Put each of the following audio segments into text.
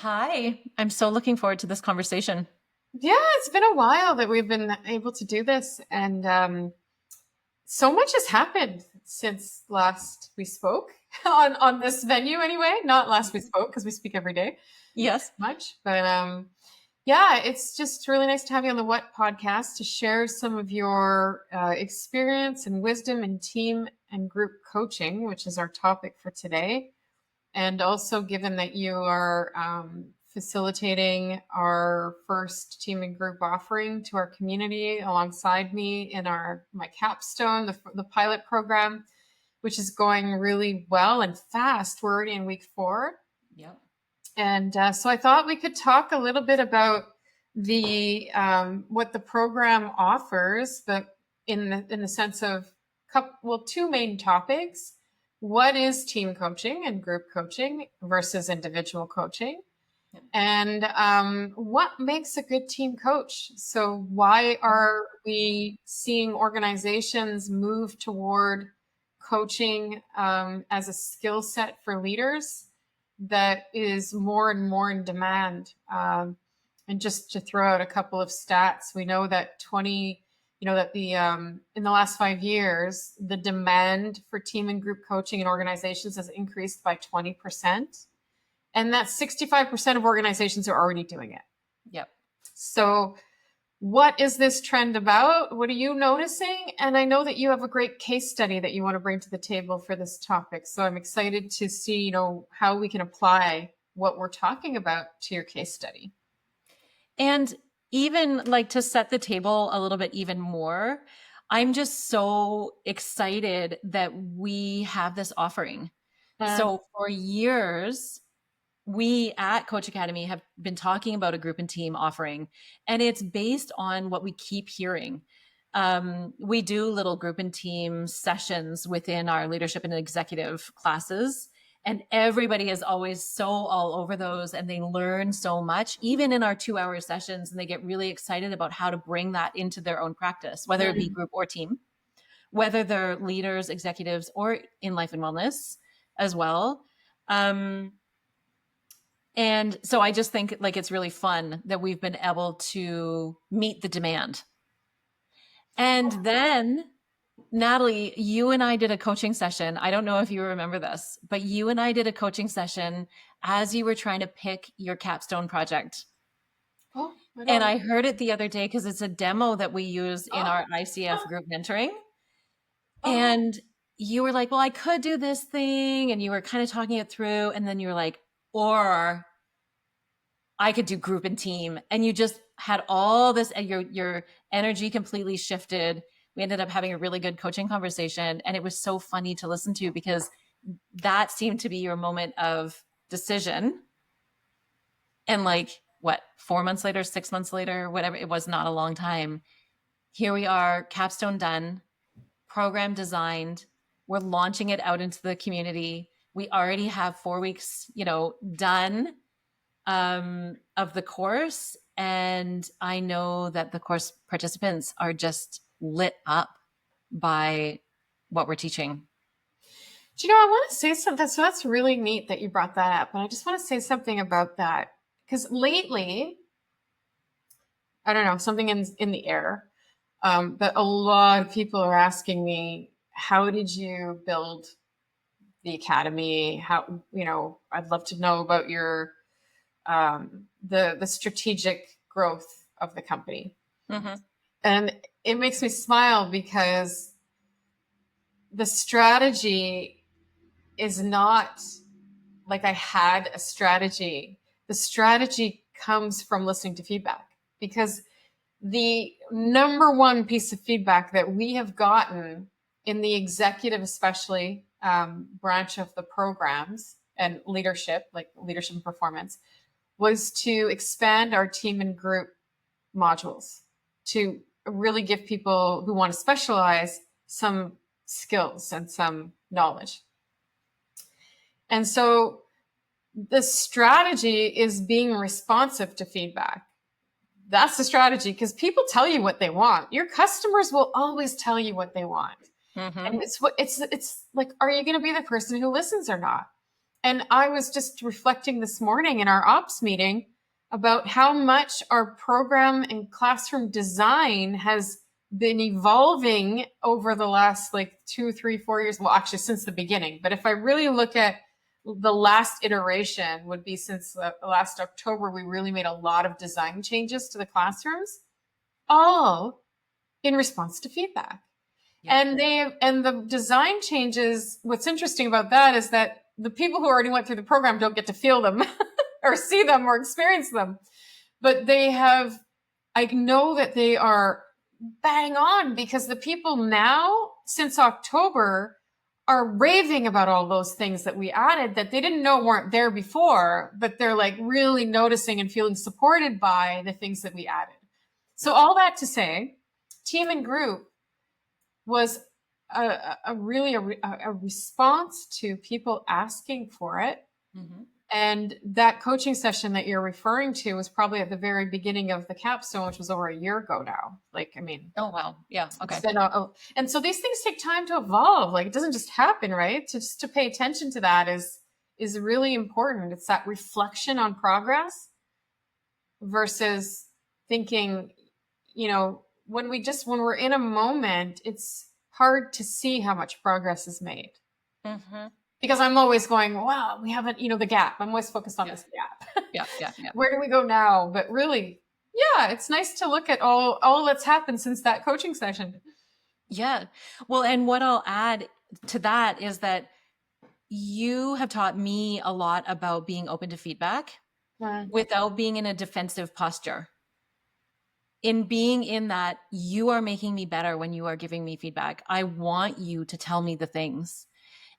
Hi, I'm so looking forward to this conversation. Yeah, it's been a while that we've been able to do this, and so much has happened since last we spoke on this venue. Anyway, not last we spoke because we speak every day. Yes. Much, but yeah, it's just really nice to have you on the What podcast to share some of your experience and wisdom in team and group coaching, which is our topic for today. And also, given that you are facilitating our first team and group offering to our community alongside me in my capstone, the pilot program, which is going really well and fast. We're already in week 4. Yep. And so I thought we could talk a little bit about the what the program offers, but in the sense of two main topics. What is team coaching and group coaching versus individual coaching? Yep. And what makes a good team coach? So why are we seeing organizations move toward coaching as a skill set for leaders that is more and more in demand? And just to throw out a couple of stats, we know that in the last 5 years, the demand for team and group coaching in organizations has increased by 20%. And that 65% of organizations are already doing it. Yep. So what is this trend about? What are you noticing? And I know that you have a great case study that you want to bring to the table for this topic. So I'm excited to see, how we can apply what we're talking about to your case study. And even like to set the table a little bit even more, I'm just so excited that we have this offering. So for years, we at Coach Academy have been talking about a group and team offering, and it's based on what we keep hearing. We do little group and team sessions within our leadership and executive classes, and everybody is always so all over those, and they learn so much, even in our 2-hour sessions, and they get really excited about how to bring that into their own practice, whether it be group or team, whether they're leaders, executives, or in life and wellness as well. And so I just think like it's really fun that we've been able to meet the demand. And then, Nathalie, you and I did a coaching session. I don't know if you remember this, but you and I did a coaching session as you were trying to pick your capstone project. Oh, and I heard it the other day because it's a demo that we use in our ICF group mentoring. And you were like, well, I could do this thing. And you were kind of talking it through. And then you were like, or I could do group and team. And you just had all this, and your energy completely shifted. We ended up having a really good coaching conversation. And it was so funny to listen to because that seemed to be your moment of decision. And like, 4 months later, 6 months later, whatever, it was not a long time. Here we are, capstone done, program designed. We're launching it out into the community. We already have 4 weeks, done of the course. And I know that the course participants are just lit up by what we're teaching. Do you know, I want to say something. So that's really neat that you brought that up. And I just want to say something about that. Because lately, I don't know, something in the air. But a lot of people are asking me, how did you build the Academy? How, I'd love to know about your the strategic growth of the company. Mm-hmm. And it makes me smile because the strategy is not like I had a strategy. The strategy comes from listening to feedback, because the number one piece of feedback that we have gotten in the executive, especially branch of the programs and leadership, like leadership and performance, was to expand our team and group modules to really give people who want to specialize some skills and some knowledge. And so the strategy is being responsive to feedback. That's the strategy, because people tell you what they want. Your customers will always tell you what they want. Mm-hmm. And it's like, are you going to be the person who listens or not? And I was just reflecting this morning in our ops meeting about how much our program and classroom design has been evolving over the last like 2, 3, 4 years. Well, actually since the beginning. But if I really look at the last iteration would be since last October, we really made a lot of design changes to the classrooms, all in response to feedback. And the design changes, what's interesting about that is that the people who already went through the program don't get to feel them or see them or experience them. But I know that they are bang on, because the people now since October are raving about all those things that we added that they didn't know weren't there before, but they're like really noticing and feeling supported by the things that we added. So all that to say, team and group was a response to people asking for it. Mm-hmm. And that coaching session that you're referring to was probably at the very beginning of the capstone, which was over a year ago now. Like, I mean, oh, wow. Yeah. Okay. And so these things take time to evolve. Like, it doesn't just happen, right? Just to pay attention to that is really important. It's that reflection on progress versus thinking, when we're in a moment, it's hard to see how much progress is made. Mm-hmm. Because I'm always going, wow, we haven't, the gap. I'm always focused on this gap. Yeah. Where do we go now? But really, yeah, it's nice to look at all that's happened since that coaching session. Yeah. Well, and what I'll add to that is that you have taught me a lot about being open to feedback without being in a defensive posture. In being in that, you are making me better when you are giving me feedback. I want you to tell me the things.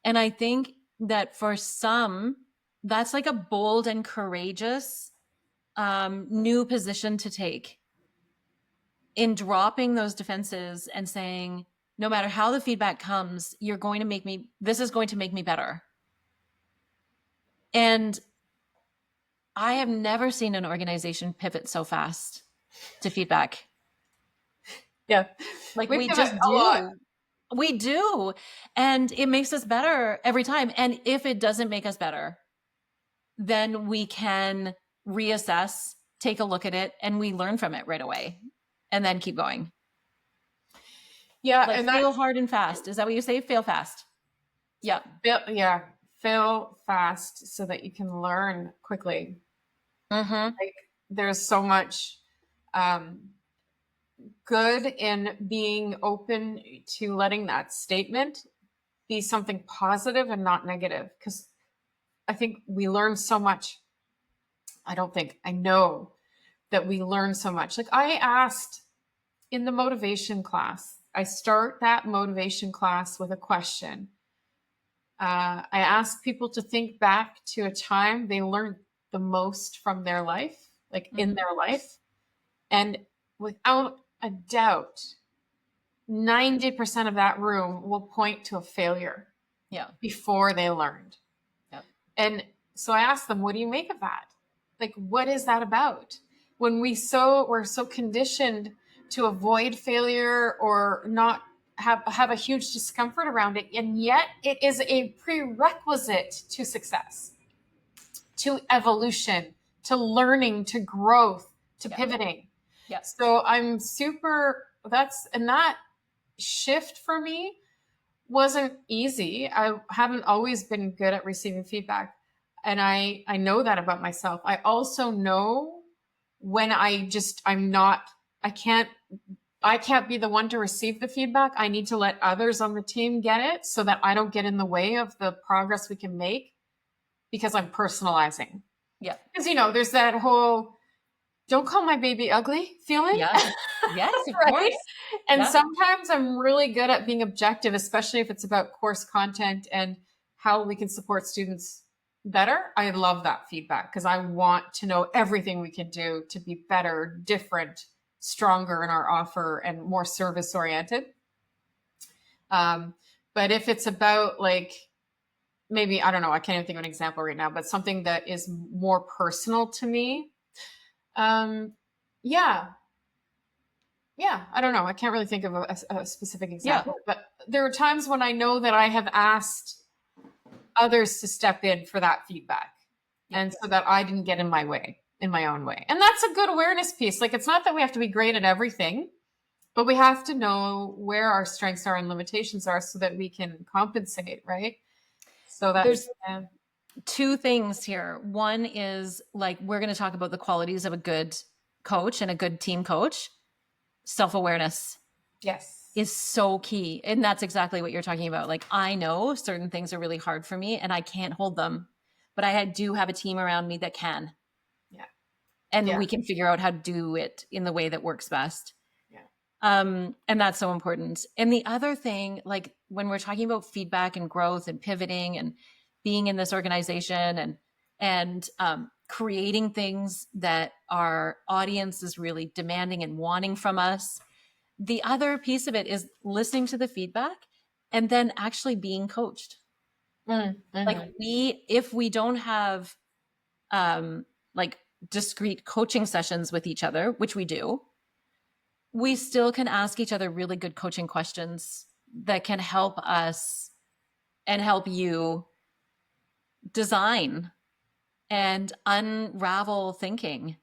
And I think that for some, that's like a bold and courageous new position to take, in dropping those defenses and saying, no matter how the feedback comes, this is going to make me better. And I have never seen an organization pivot so fast to feedback. Yeah. Like we just do. We do. And it makes us better every time. And if it doesn't make us better, then we can reassess, take a look at it, and we learn from it right away and then keep going. Yeah. Like, fail hard and fast. Is that what you say? Fail fast. Yeah. Fail fast so that you can learn quickly. Mm-hmm. Like, there's so much good in being open to letting that statement be something positive and not negative, because I think we learn so much. I know that we learn so much. Like, I asked in the motivation class, I start that motivation class with a question. I ask people to think back to a time they learned the most from their life, like in their life. And without a doubt, 90% of that room will point to a failure before they learned. Yep. And so I asked them, what do you make of that? Like, what is that about? When we're so conditioned to avoid failure or not have a huge discomfort around it. And yet it is a prerequisite to success, to evolution, to learning, to growth, to pivoting. Yeah. So I'm that shift for me wasn't easy. I haven't always been good at receiving feedback. And I know that about myself. I also know when I can't be the one to receive the feedback. I need to let others on the team get it so that I don't get in the way of the progress we can make, because I'm personalizing. Yeah. Because, there's that whole, don't call my baby ugly feeling. Yeah. Yes, of course. And sometimes I'm really good at being objective, especially if it's about course content and how we can support students better. I love that feedback because I want to know everything we can do to be better, different, stronger in our offer and more service oriented. But if it's about maybe, I don't know, I can't even think of an example right now, but something that is more personal to me. Yeah, I don't know. I can't really think of a specific example, but there are times when I know that I have asked others to step in for that feedback. Yeah. And so that I didn't get in my own way. And that's a good awareness piece. Like, it's not that we have to be great at everything, but we have to know where our strengths are and limitations are so that we can compensate, right? So There's that's, two things here. One is like, we're going to talk about the qualities of a good coach and a good team coach. Self-awareness yes. is so key. And that's exactly what you're talking about. Like, I know certain things are really hard for me and I can't hold them, but I do have a team around me that can. Yeah. And Yeah. we can figure out how to do it in the way that works best. Yeah. And that's so important. And the other thing, like when we're talking about feedback and growth and pivoting and being in this organization and creating things that our audience is really demanding and wanting from us, the other piece of it is listening to the feedback and then actually being coached. Mm-hmm. Like if we don't have like discrete coaching sessions with each other, which we do, we still can ask each other really good coaching questions that can help us and help you design and unravel thinking.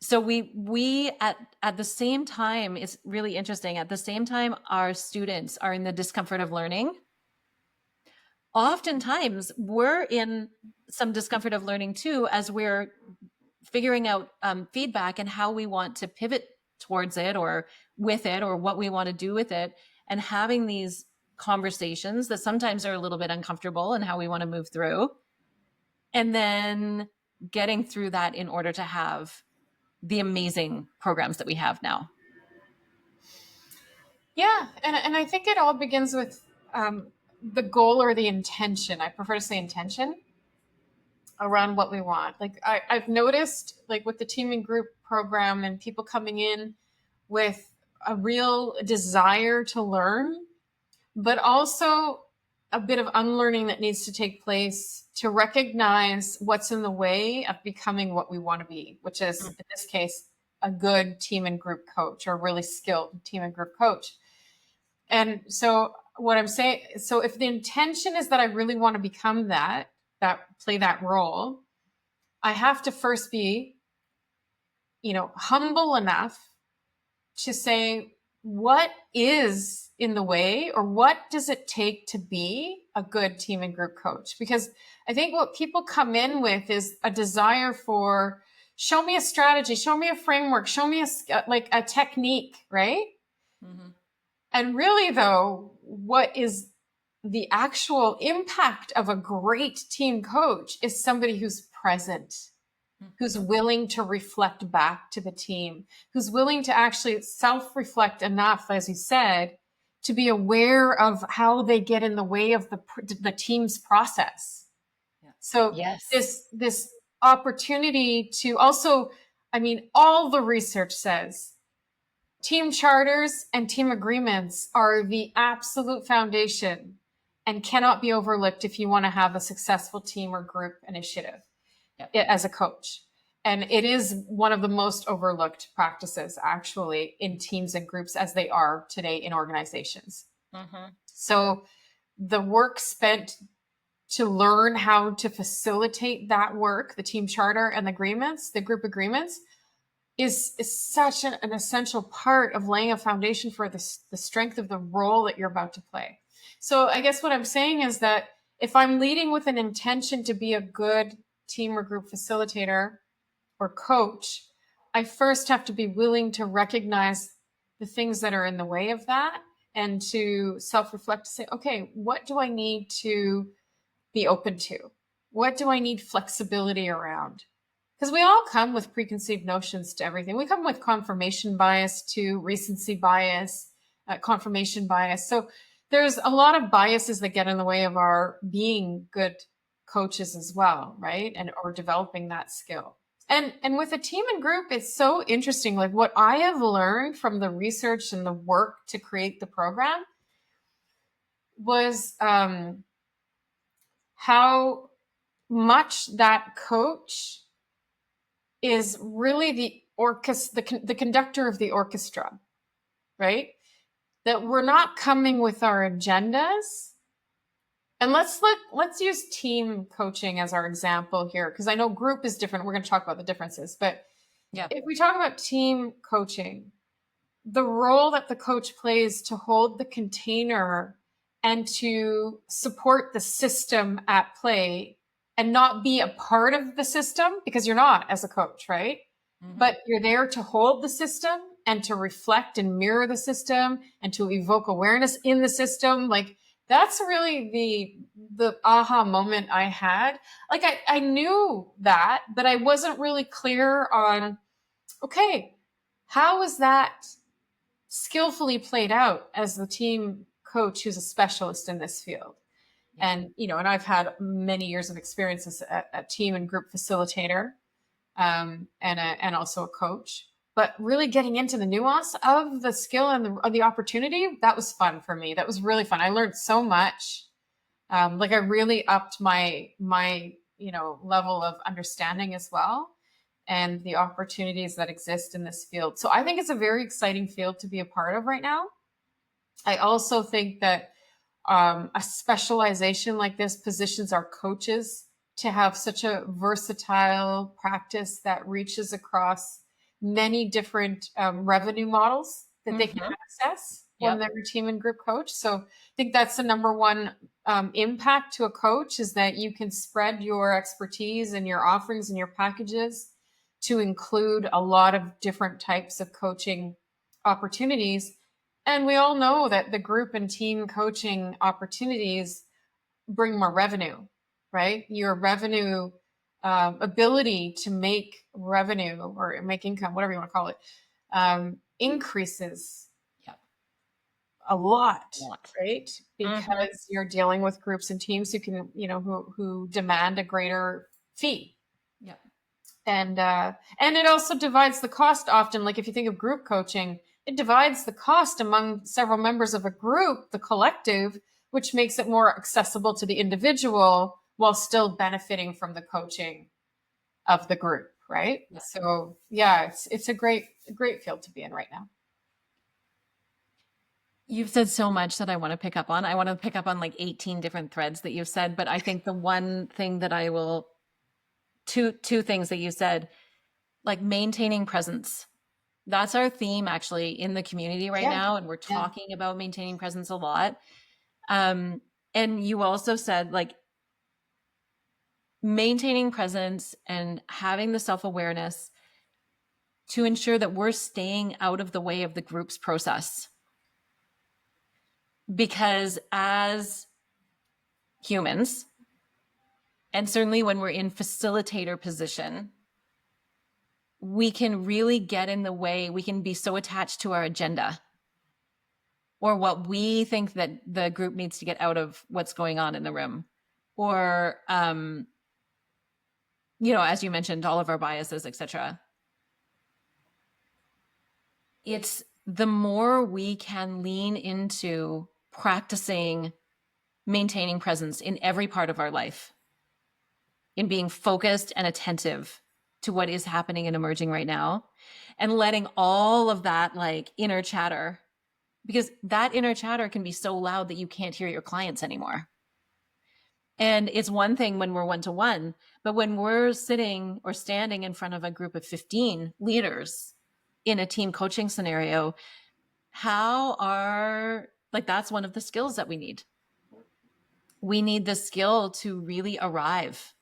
So we at the same time, it's really interesting. At the same time, our students are in the discomfort of learning. Oftentimes, we're in some discomfort of learning too, as we're figuring out feedback and how we want to pivot towards it or with it or what we want to do with it, and having these conversations that sometimes are a little bit uncomfortable and how we want to move through, and then getting through that in order to have the amazing programs that we have now. Yeah. And I think it all begins with the goal or the intention. I prefer to say intention around what we want. Like I've noticed, like with the team and group program and people coming in with a real desire to learn, but also a bit of unlearning that needs to take place to recognize what's in the way of becoming what we want to be, which is in this case, a good team and group coach or really skilled team and group coach. And so what I'm saying, so if the intention is that I really want to become that play that role, I have to first be, humble enough to say, what is in the way or what does it take to be a good team and group coach? Because I think what people come in with is a desire for, show me a strategy, show me a framework, show me a technique, right? Mm-hmm. And really though, what is the actual impact of a great team coach is somebody who's present, who's willing to reflect back to the team, who's willing to actually self-reflect enough, as you said, to be aware of how they get in the way of the team's process. Yeah. So yes. This opportunity to also, all the research says team charters and team agreements are the absolute foundation and cannot be overlooked if you want to have a successful team or group initiative as a coach. And it is one of the most overlooked practices actually in teams and groups as they are today in organizations. Mm-hmm. So the work spent to learn how to facilitate that work, the team charter and the agreements, the group agreements, is such an essential part of laying a foundation for the strength of the role that you're about to play. So I guess what I'm saying is that if I'm leading with an intention to be a good team or group facilitator or coach, I first have to be willing to recognize the things that are in the way of that and to self-reflect to say, okay, what do I need to be open to? What do I need flexibility around? Because we all come with preconceived notions to everything. We come with confirmation bias to recency bias, confirmation bias. So there's a lot of biases that get in the way of our being good coaches as well, right? Or developing that skill. And with a team and group, it's so interesting. Like what I have learned from the research and the work to create the program was how much that coach is really the conductor of the orchestra, right? That we're not coming with our agendas, And let's use team coaching as our example here, because I know group is different. We're going to talk about the differences, but Yeah. if we talk about team coaching, the role that the coach plays to hold the container and to support the system at play and not be a part of the system, because you're not as a coach, right? Mm-hmm. But you're there to hold the system and to reflect and mirror the system and to evoke awareness in the system. Like, that's really the aha moment I had. Like, I knew that, but I wasn't really clear on, okay, how is that skillfully played out as the team coach who's a specialist in this field? Yeah. And, and I've had many years of experience as a team and group facilitator, and also a coach. But really getting into the nuance of the skill and the opportunity, that was fun for me. That was really fun. I learned so much. Like, I really upped my level of understanding as well, and the opportunities that exist in this field. So I think it's a very exciting field to be a part of right now. I also think that a specialization like this positions our coaches to have such a versatile practice that reaches across many different revenue models that they can Mm-hmm. access when Yep. they're a team and group coach. So I think that's the number one impact to a coach, is that you can spread your expertise and your offerings and your packages to include a lot of different types of coaching opportunities. And we all know that the group and team coaching opportunities bring more revenue, right? Your revenue ability to make revenue or make income, whatever you want to call it, increases Yep. a lot, A lot. right? Mm-hmm. Because you're dealing with groups and teams who can, who demand a greater fee. Yep. And it also divides the cost often. Like, if you think of group coaching, it divides the cost among several members of a group, the collective, which makes it more accessible to the individual while still benefiting from the coaching of the group, right? Yeah. So yeah, it's a great field to be in right now. You've said so much that I want to pick up on. I want to pick up on like 18 different threads that you've said, but I think the one thing that I will two things that you said, like maintaining presence. That's our theme actually in the community right Yeah, now, and we're yeah, talking about maintaining presence a lot. And you also said like maintaining presence and having the self-awareness to ensure that we're staying out of the way of the group's process. Because as humans, and certainly when we're in facilitator position, we can really get in the way. We can be so attached to our agenda or what we think that the group needs to get out of what's going on in the room. Or, as you mentioned, all of our biases, etc. It's the more we can lean into practicing maintaining presence in every part of our life, in being focused and attentive to what is happening and emerging right now, and letting all of that like inner chatter, because that inner chatter can be so loud that you can't hear your clients anymore. And it's one thing when we're one-to-one, but when we're sitting or standing in front of a group of 15 leaders in a team coaching scenario, that's one of the skills that we need. We need the skill to really arrive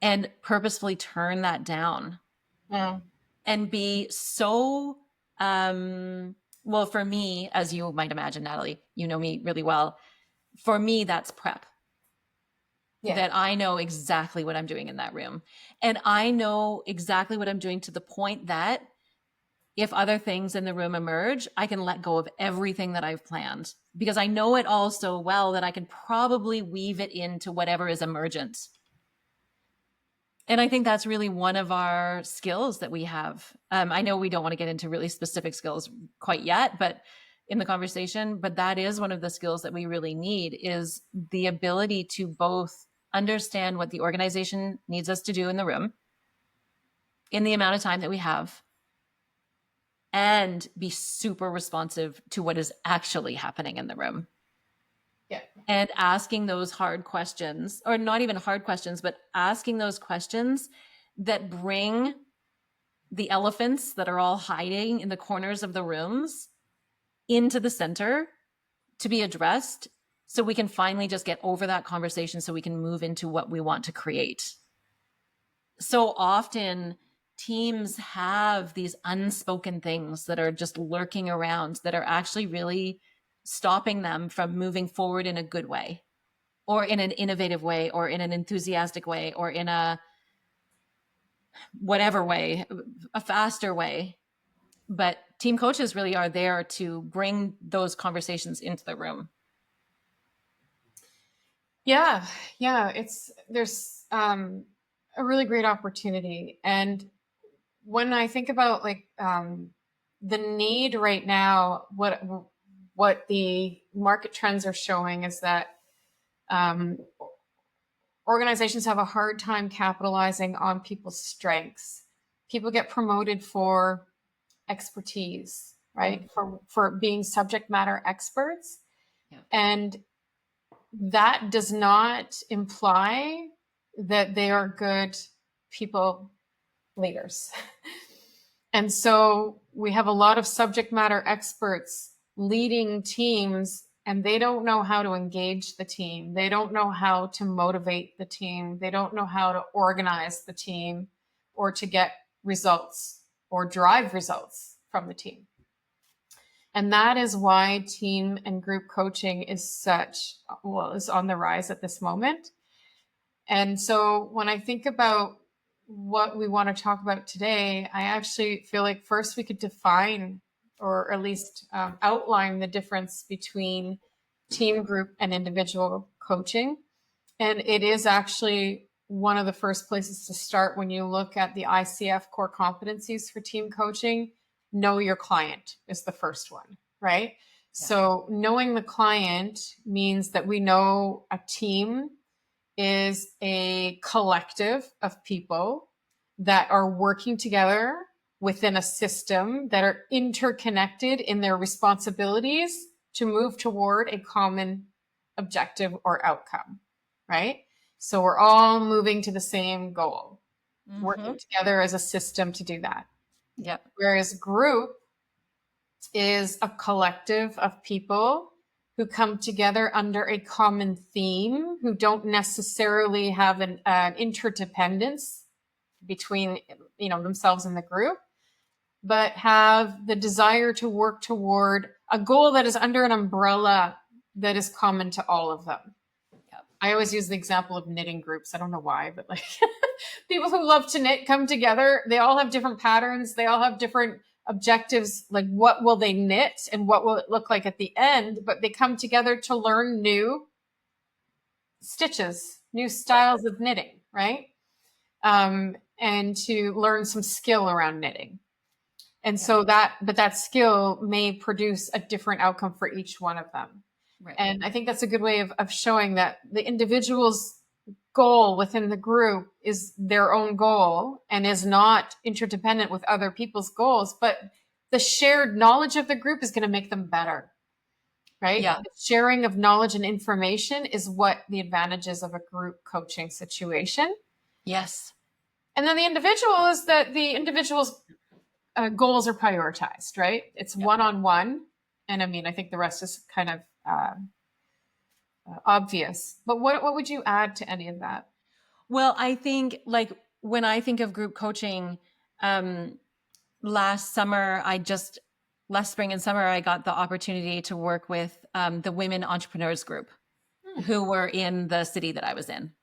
and purposefully turn that down yeah, and be so, well, for me, as you might imagine, Nathalie, you know me really well. For me, that's prep. yeah. That I know exactly what I'm doing in that room. And I know exactly what I'm doing to the point that if other things in the room emerge, I can let go of everything that I've planned because I know it all so well that I can probably weave it into whatever is emergent. And I think that's really one of our skills that we have. I know we don't want to get into really specific skills quite yet, but in the conversation, but that is one of the skills that we really need is the ability to both understand what the organization needs us to do in the room in the amount of time that we have and be super responsive to what is actually happening in the room. Yeah. and asking those hard questions, or not even hard questions, but asking those questions that bring the elephants that are all hiding in the corners of the rooms into the center to be addressed, so we can finally just get over that conversation so we can move into what we want to create. So often teams have these unspoken things that are just lurking around that are actually really stopping them from moving forward in a good way, or in an innovative way, or in an enthusiastic way, or in a whatever way, a faster way. But team coaches really are there to bring those conversations into the room. Yeah, yeah, there's a really great opportunity. And when I think about like the need right now, what the market trends are showing is that um, organizations have a hard time capitalizing on people's strengths. People get promoted for expertise, right? For being subject matter experts. Yeah. And that does not imply that they are good people leaders. And so we have a lot of subject matter experts leading teams, and they don't know how to engage the team. They don't know how to motivate the team. They don't know how to organize the team or to get results or drive results from the team. And that is why team and group coaching is is on the rise at this moment. And so when I think about what we want to talk about today, I actually feel like first we could define, or at least outline, the difference between team, group, and individual coaching. And it is actually one of the first places to start when you look at the ICF core competencies for team coaching. Know your client is the first one, right? Yeah. So knowing the client means that we know a team is a collective of people that are working together within a system, that are interconnected in their responsibilities to move toward a common objective or outcome, right? So we're all moving to the same goal, working together as a system to do that. Yep. Whereas group is a collective of people who come together under a common theme, who don't necessarily have an interdependence between themselves and the group, but have the desire to work toward a goal that is under an umbrella that is common to all of them. Yep. I always use the example of knitting groups. I don't know why, but like people who love to knit come together. They all have different patterns. They all have different objectives, like what will they knit and what will it look like at the end, but they come together to learn new stitches, new styles of knitting, right? And to learn some skill around knitting. And so that skill may produce a different outcome for each one of them. Right. And I think that's a good way of showing that the individual's goal within the group is their own goal and is not interdependent with other people's goals, but the shared knowledge of the group is going to make them better, right? Yeah. The sharing of knowledge and information is what the advantages of a group coaching situation. Yes. And then the individual is that the individual's goals are prioritized, right? It's one-on-one. And I mean, I think the rest is kind of obvious, but what would you add to any of that? Well, I think like when I think of group coaching, last spring and summer, I got the opportunity to work with the Women Entrepreneurs Group who were in the city that I was in.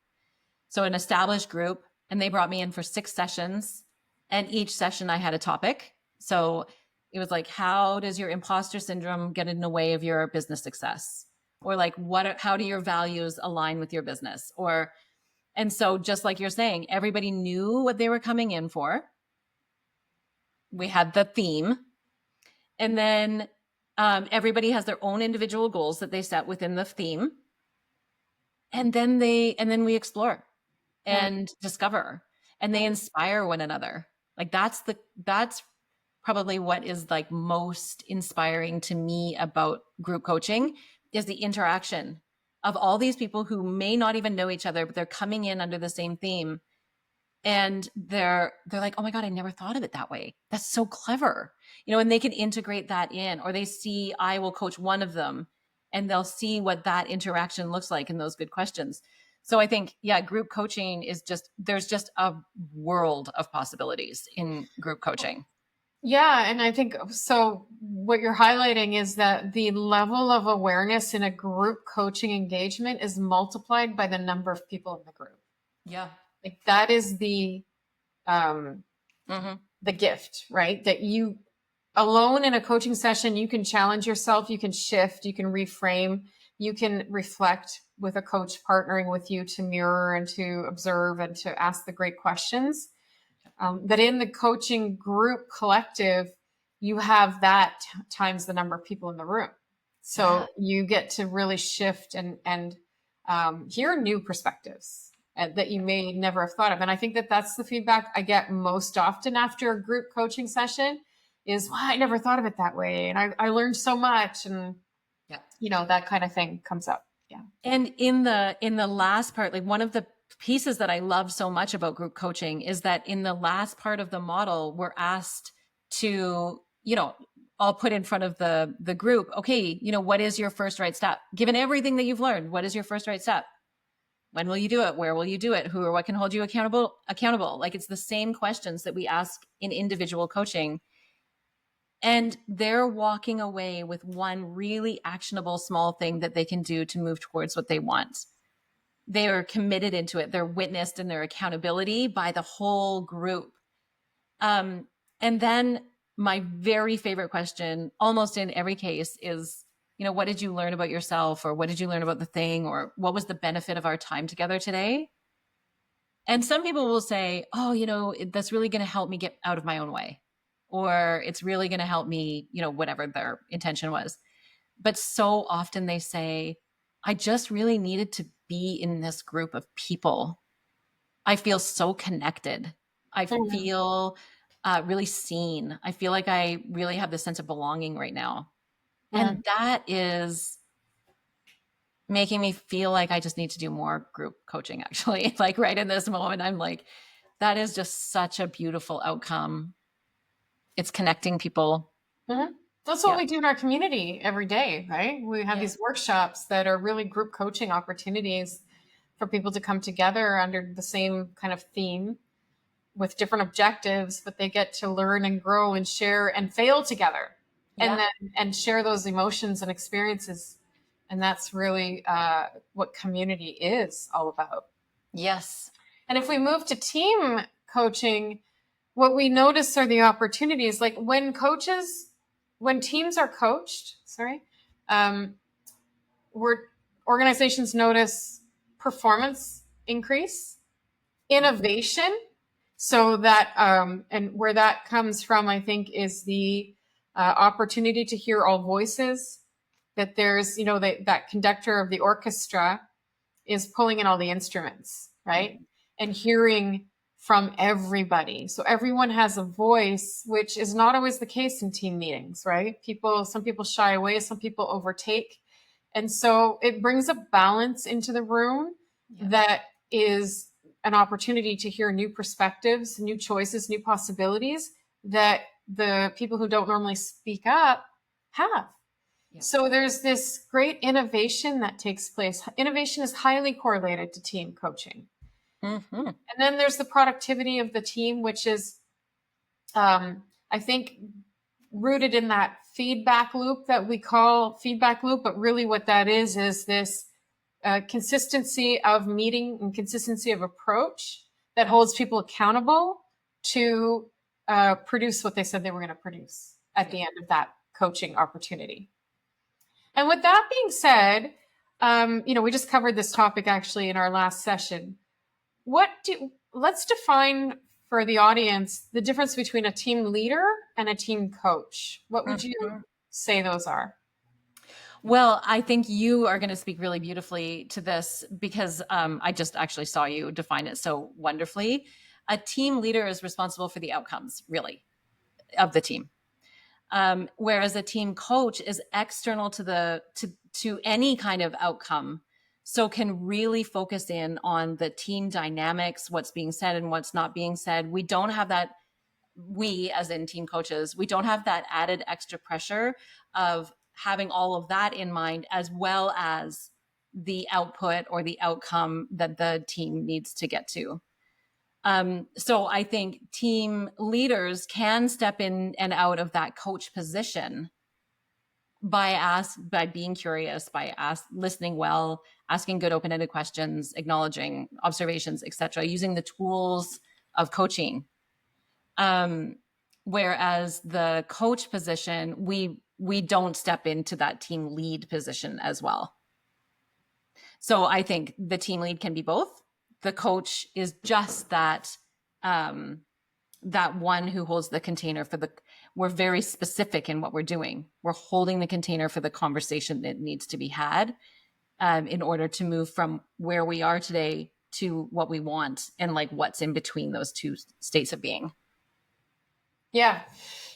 So an established group, and they brought me in for 6 sessions, and each session I had a topic. So it was like, how does your imposter syndrome get in the way of your business success? Or like, how do your values align with your business? And so just like you're saying, everybody knew what they were coming in for. We had the theme. And then everybody has their own individual goals that they set within the theme. And then we explore and discover, and they inspire one another. Like that's probably what is like most inspiring to me about group coaching is the interaction. of all these people who may not even know each other, but they're coming in under the same theme. And they're like, oh my God, I never thought of it that way. That's so clever. And they can integrate that in, or they see I will coach one of them and they'll see what that interaction looks like in those good questions. So I think, yeah, group coaching is there's just a world of possibilities in group coaching. Yeah, and I think so. What you're highlighting is that the level of awareness in a group coaching engagement is multiplied by the number of people in the group. Yeah. Like that is the Mm-hmm. the gift, right? That you alone in a coaching session, you can challenge yourself, you can shift, you can reframe, you can reflect with a coach partnering with you to mirror and to observe and to ask the great questions. That in the coaching group collective, you have that times the number of people in the room. So you get to really shift and hear new perspectives that you may never have thought of. And I think that that's the feedback I get most often after a group coaching session is, well, I never thought of it that way. And I learned so much. And, that kind of thing comes up. Yeah. And in the last part, like one of the pieces that I love so much about group coaching is that in the last part of the model, we're asked to, I'll put in front of the group, okay, what is your first right step? Given everything that you've learned, what is your first right step? When will you do it? Where will you do it? Who or what can hold you accountable? Like it's the same questions that we ask in individual coaching. And they're walking away with one really actionable small thing that they can do to move towards what they want. They are committed into it. They're witnessed in their accountability by the whole group. And then my very favorite question, almost in every case, is, what did you learn about yourself? Or what did you learn about the thing? Or what was the benefit of our time together today? And some people will say, oh, that's really going to help me get out of my own way. Or it's really going to help me, whatever their intention was. But so often they say, I just really needed to be in this group of people. I feel so connected. I feel really seen. I feel like I really have this sense of belonging right now. And that is making me feel like I just need to do more group coaching, actually. Like right in this moment, I'm like, that is just such a beautiful outcome. It's connecting people. Mm-hmm. That's what we do in our community every day, right? We have these workshops that are really group coaching opportunities for people to come together under the same kind of theme with different objectives, but they get to learn and grow and share and fail together and share those emotions and experiences. And that's really what community is all about. Yes. And if we move to team coaching, what we notice are the opportunities. Like when teams are coached, organizations notice performance increase, innovation. So that, and where that comes from, I think, is the opportunity to hear all voices. That there's, that conductor of the orchestra is pulling in all the instruments, right? And hearing from everybody. So everyone has a voice, which is not always the case in team meetings, right? Some people shy away, some people overtake. And so it brings a balance into the room that is an opportunity to hear new perspectives, new choices, new possibilities that the people who don't normally speak up have. So there's this great innovation that takes place. Innovation is highly correlated to team coaching. Mm-hmm. And then there's the productivity of the team, which is, I think, rooted in that feedback loop that we call feedback loop. But really what that is this consistency of meeting and consistency of approach that holds people accountable to produce what they said they were going to produce at the end of that coaching opportunity. And with that being said, we just covered this topic actually in our last session. Let's define for the audience the difference between a team leader and a team coach. What would you say those are? Well, I think you are going to speak really beautifully to this because I just actually saw you define it so wonderfully. A team leader is responsible for the outcomes, really, of the team. Whereas a team coach is external to any kind of outcome. so can really focus in on the team dynamics, what's being said and what's not being said. We don't have that, we as in team coaches, we don't have that added extra pressure of having all of that in mind, as well as the output or the outcome that the team needs to get to. So I think team leaders can step in and out of that coach position by being curious, by listening well, asking good open-ended questions, acknowledging observations, etc., using the tools of coaching. Whereas the coach position, we don't step into that team lead position as well. So I think the team lead can be both. The coach is just that that one who holds the container for the, we're very specific in what we're doing. We're holding the container for the conversation that needs to be had in order to move from where we are today to what we want and like what's in between those two states of being. Yeah.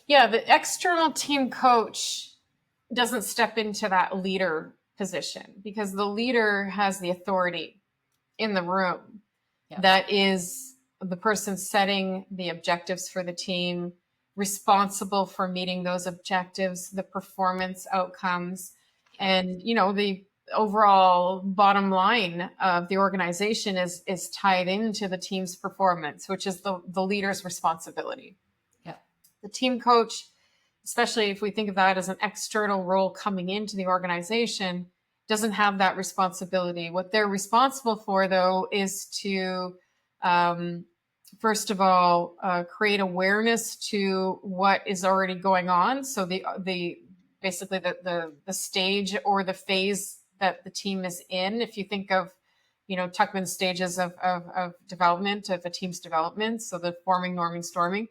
Yeah. The external team coach doesn't step into that leader position because the leader has the authority in the room. Yeah. That is the person setting the objectives for the team, responsible for meeting those objectives, the performance outcomes, and, you know, the overall bottom line of the organization is tied into the team's performance, which is the leader's responsibility. Yeah. The team coach, especially if we think of that as an external role coming into the organization, doesn't have that responsibility. What they're responsible for, though, is to, first of all, create awareness to what is already going on. So basically the stage or the phase that the team is in. If you think of, you know, Tuckman's stages of development, of a team's development, so the forming, norming, storming.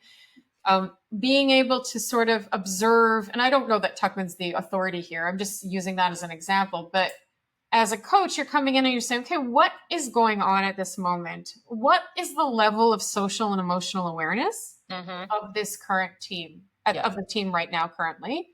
Being able to sort of observe, and I don't know that Tuckman's the authority here. I'm just using that as an example. But as a coach, you're coming in and you're saying, okay, what is going on at this moment? What is the level of social and emotional awareness of this current team, of the team right now currently?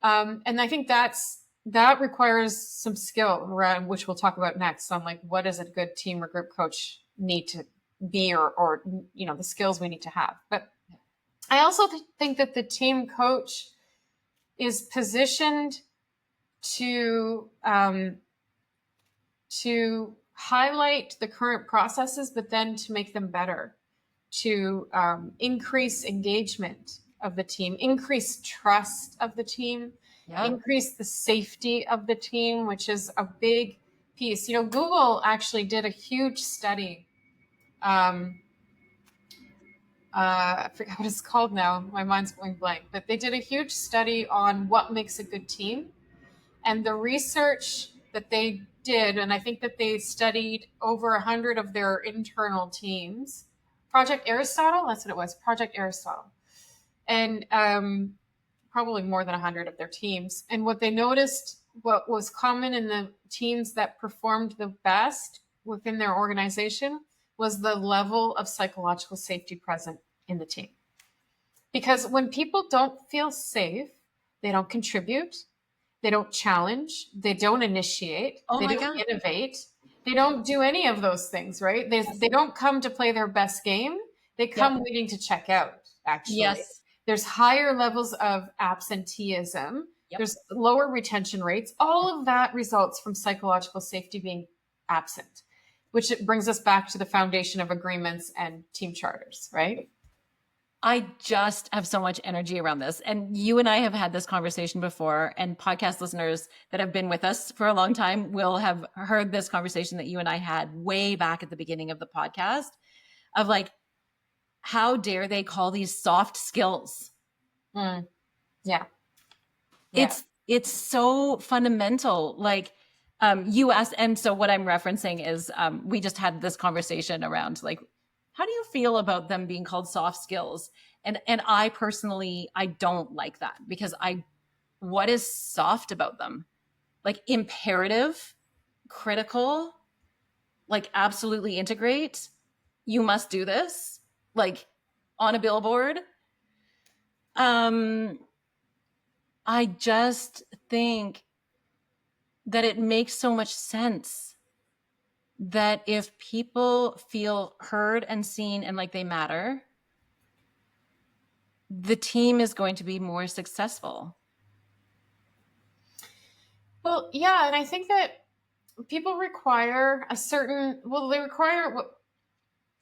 And I think that requires some skill around, which we'll talk about next, on like, what does a good team or group coach need to be, or you know, the skills we need to have. But I also think that the team coach is positioned to highlight the current processes, but then to make them better, to increase engagement of the team, increase trust of the team, increase the safety of the team, which is a big piece. You know, Google actually did a huge study. I forget what it's called now. My mind's going blank. But they did a huge study on what makes a good team. And the research that they did, and I think that they studied over 100 of their internal teams. Project Aristotle, that's what it was, Project Aristotle. And probably more than 100 of their teams. And what they noticed, what was common in the teams that performed the best within their organization, was the level of psychological safety present in the team. Because when people don't feel safe, they don't contribute, they don't challenge, they don't initiate, they don't innovate, they don't do any of those things, right? They don't come to play their best game. They come waiting to check out, actually. Yes. There's higher levels of absenteeism. There's lower retention rates. All of that results from psychological safety being absent, which brings us back to the foundation of agreements and team charters, right? I just have so much energy around this. And you and I have had this conversation before, and podcast listeners that have been with us for a long time will have heard this conversation that you and I had way back at the beginning of the podcast of like, how dare they call these soft skills? Yeah. It's so fundamental. Like, you asked, and so what I'm referencing is we just had this conversation around like, how do you feel about them being called soft skills? And I personally, I don't like that, because what is soft about them? Like imperative, critical, like absolutely integrate. You must do this, like on a billboard. I just think that it makes so much sense that if people feel heard and seen and like they matter, the team is going to be more successful. Well, yeah, and I think that people require they require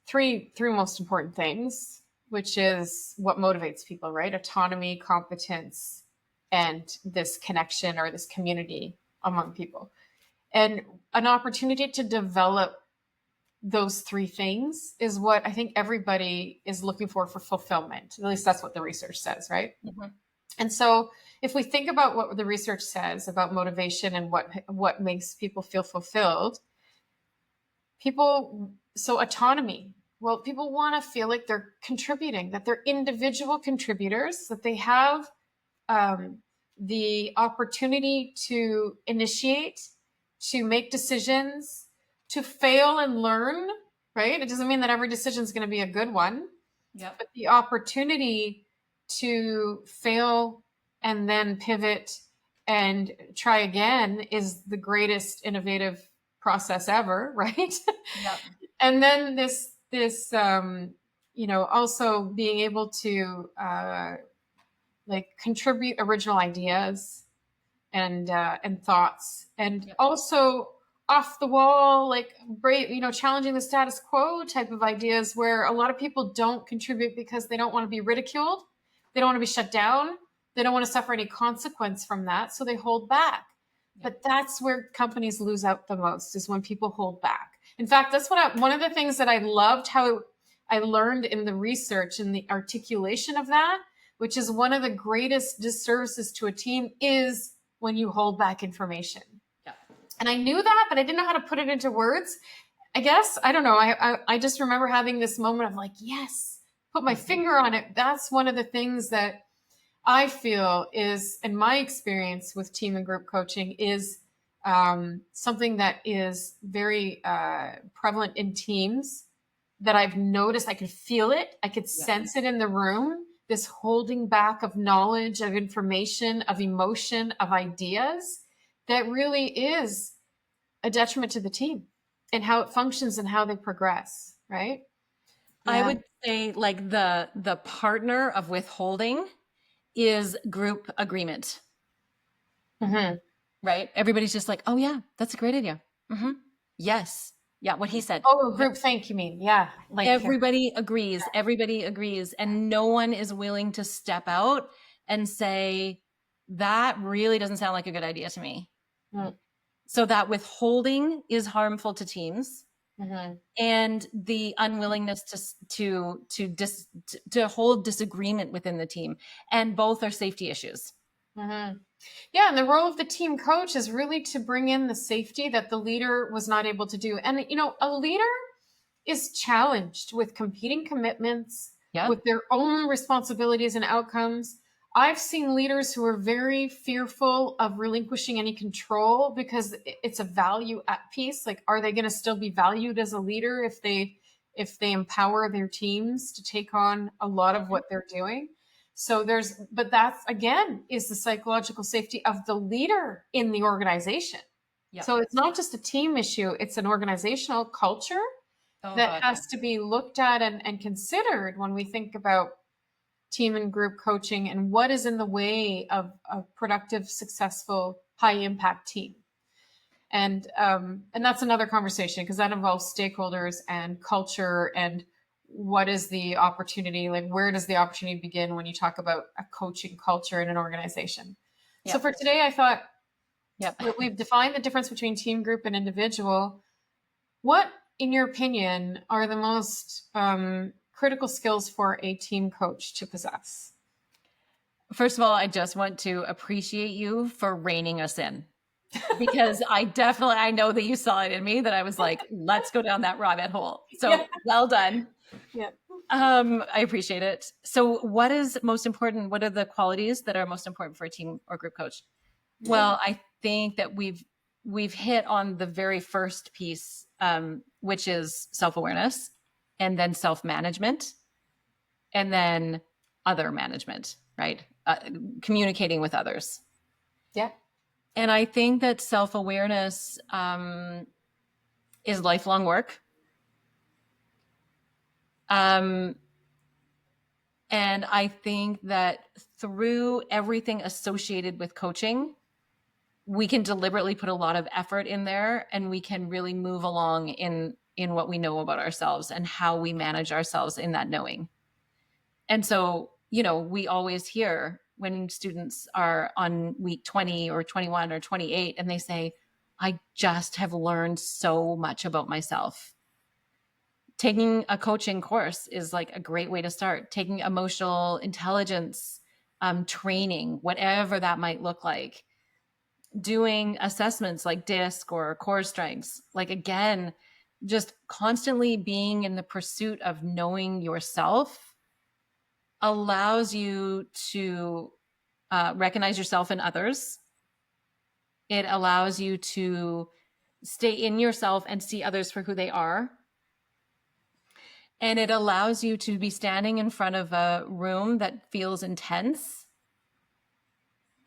three most important things, which is what motivates people, right? Autonomy, competence, and this connection or this community among people. And an opportunity to develop those three things is what I think everybody is looking for fulfillment. At least that's what the research says, right? Mhm. And so if we think about what the research says about motivation and what makes people feel fulfilled, so autonomy. Well, people want to feel like they're contributing, that they're individual contributors, that they have the opportunity to initiate, to make decisions, to fail and learn, right? It doesn't mean that every decision is going to be a good one, Yep. but the opportunity to fail and then pivot and try again is the greatest innovative process ever, right? Yep. And then also being able to like contribute original ideas and thoughts, and Yep. also off the wall, like brave, challenging the status quo type of ideas, where a lot of people don't contribute because they don't want to be ridiculed, they don't want to be shut down, they don't want to suffer any consequence from that, so they hold back. Yep. But that's where companies lose out the most, is when people hold back. In fact, that's one of the things that I loved how I learned in the research and the articulation of that, which is one of the greatest disservices to a team, is when you hold back information. Yeah. And I knew that, but I didn't know how to put it into words. I guess, I don't know. I just remember having this moment of like, yes, put my finger on it. That's one of the things that I feel is, in my experience with team and group coaching, is something that is very prevalent in teams that I've noticed. I could feel it. I could sense it in the room. This holding back of knowledge, of information, of emotion, of ideas, that really is a detriment to the team and how it functions and how they progress, right? I would say like the partner of withholding is group agreement. Mm-hmm. Right? Everybody's just like, oh yeah, that's a great idea. Mm-hmm. Yes. Yeah, what he said. Oh, group think, you mean? Yeah. Like Everybody agrees. Everybody agrees. And no one is willing to step out and say, that really doesn't sound like a good idea to me. Mm-hmm. So that withholding is harmful to teams. Mm-hmm. And the unwillingness to hold disagreement within the team. And both are safety issues. Mm-hmm. Yeah, and the role of the team coach is really to bring in the safety that the leader was not able to do. And, a leader is challenged with competing commitments, with their own responsibilities and outcomes. I've seen leaders who are very fearful of relinquishing any control because it's a value piece. Like, are they going to still be valued as a leader if they empower their teams to take on a lot of what they're doing? So but that's, again, is the psychological safety of the leader in the organization. Yep. So it's not just a team issue, it's an organizational culture that has to be looked at and considered when we think about team and group coaching and what is in the way of a productive, successful, high impact team. And that's another conversation, because that involves stakeholders and culture and what is the opportunity, like where does the opportunity begin when you talk about a coaching culture in an organization. Yep. So for today, I thought we've defined the difference between team, group, and individual. What, in your opinion, are the most critical skills for a team coach to possess? First of all, I just want to appreciate you for reining us in. Because I know that you saw it in me, that I was like, let's go down that rabbit hole. So well done. Yeah. I appreciate it. So what is most important? What are the qualities that are most important for a team or group coach? Well, I think that we've hit on the very first piece, which is self-awareness, and then self-management, and then other management, right? Communicating with others. Yeah. And I think that self-awareness is lifelong work. And I think that through everything associated with coaching, we can deliberately put a lot of effort in there, and we can really move along in what we know about ourselves and how we manage ourselves in that knowing. And so, we always hear when students are on week 20 or 21 or 28, and they say, I just have learned so much about myself. Taking a coaching course is like a great way to start. Taking emotional intelligence training, whatever that might look like. Doing assessments like DISC or core strengths. Like, again, just constantly being in the pursuit of knowing yourself allows you to recognize yourself in others. It allows you to stay in yourself and see others for who they are. And it allows you to be standing in front of a room that feels intense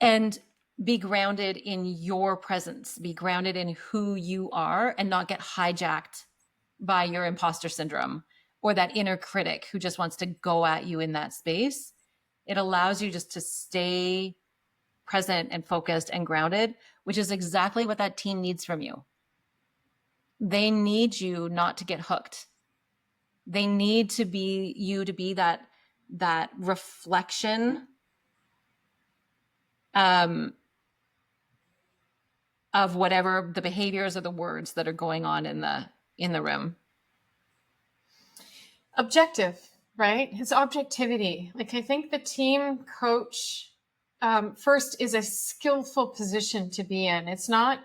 and be grounded in your presence, be grounded in who you are, and not get hijacked by your imposter syndrome or that inner critic who just wants to go at you in that space. It allows you just to stay present and focused and grounded, which is exactly what that team needs from you. They need you not to get hooked. They need to be you to be that reflection of whatever the behaviors or the words that are going on in the room. Objective, right? It's objectivity. Like, I think the team coach first is a skillful position to be in. It's not,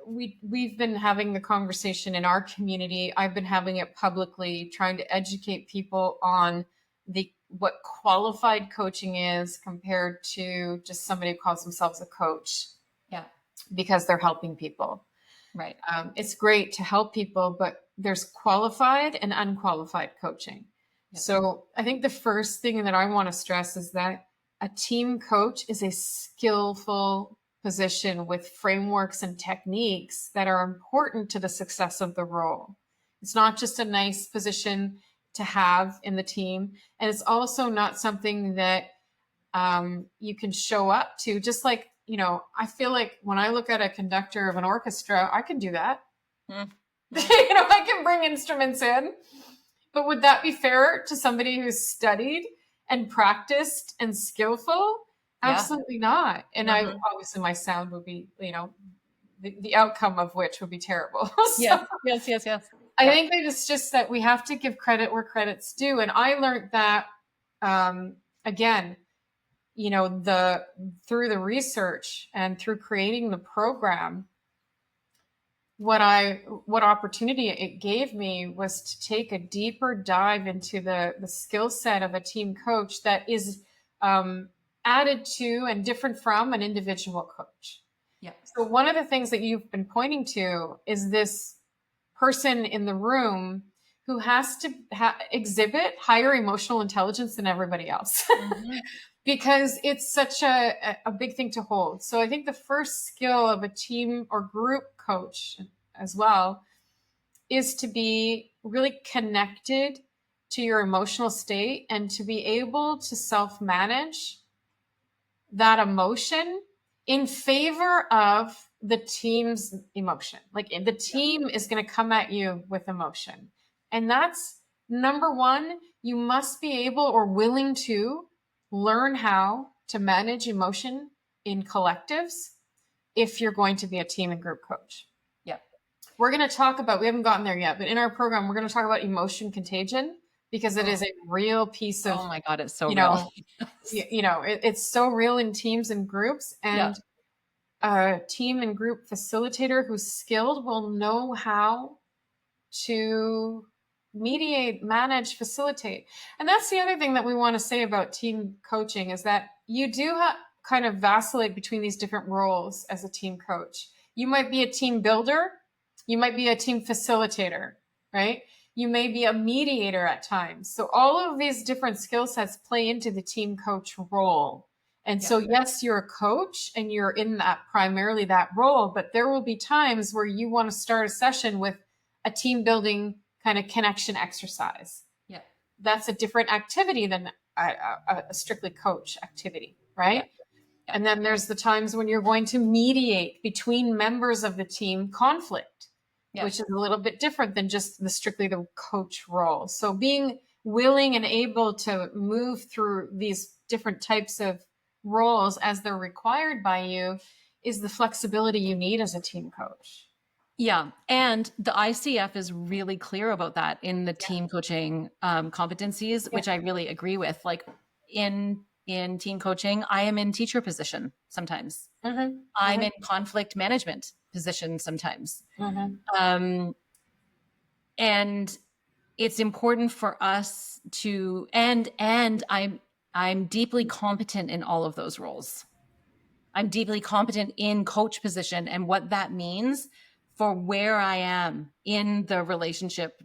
we've been having the conversation in our community. I've been having it publicly, trying to educate people on what qualified coaching is compared to just somebody who calls themselves a coach. Yeah. Because they're helping people. Right. It's great to help people, but there's qualified and unqualified coaching. Yep. So I think the first thing that I want to stress is that a team coach is a skillful position with frameworks and techniques that are important to the success of the role. It's not just a nice position to have in the team. And it's also not something that you can show up to. Just like, I feel like when I look at a conductor of an orchestra, I can do that. I can bring instruments in. But would that be fair to somebody who's studied and practiced and skillful? Absolutely not. And obviously my sound would be, the outcome of which would be terrible. Yes. I think that it's just that we have to give credit where credit's due. And I learned that, again, through the research and through creating the program, what opportunity it gave me was to take a deeper dive into the skill set of a team coach that is added to and different from an individual coach. Yeah. So one of the things that you've been pointing to is this person in the room who has to exhibit higher emotional intelligence than everybody else. Because it's such a big thing to hold. So I think the first skill of a team or group coach as well is to be really connected to your emotional state and to be able to self-manage that emotion in favor of the team's emotion. Like, the team is going to come at you with emotion. And that's number one, you must be able or willing to learn how to manage emotion in collectives if you're going to be a team and group coach. Yep. We're going to talk about, we haven't gotten there yet, but in our program, we're going to talk about emotion contagion because it is a real piece of, oh my God, it's so real. It's so real in teams and groups, and a team and group facilitator who's skilled will know how to mediate, manage, facilitate. And that's the other thing that we want to say about team coaching is that you do kind of vacillate between these different roles as a team coach. You might be a team builder. You might be a team facilitator, right? You may be a mediator at times. So all of these different skill sets play into the team coach role. And so, yes, you're a coach and you're in that primarily that role, but there will be times where you want to start a session with a team building kind of connection exercise. Yeah. That's a different activity than a strictly coach activity, right? Yeah. And then there's the times when you're going to mediate between members of the team conflict, which is a little bit different than just strictly the coach role. So being willing and able to move through these different types of roles as they're required by you is the flexibility you need as a team coach. Yeah. And the ICF is really clear about that in the team coaching competencies, which I really agree with. Like in team coaching, I am in teacher position sometimes. I'm in conflict management position sometimes. And it's important for us to, and I'm deeply competent in all of those roles. I'm deeply competent in coach position and what that means for where I am in the relationship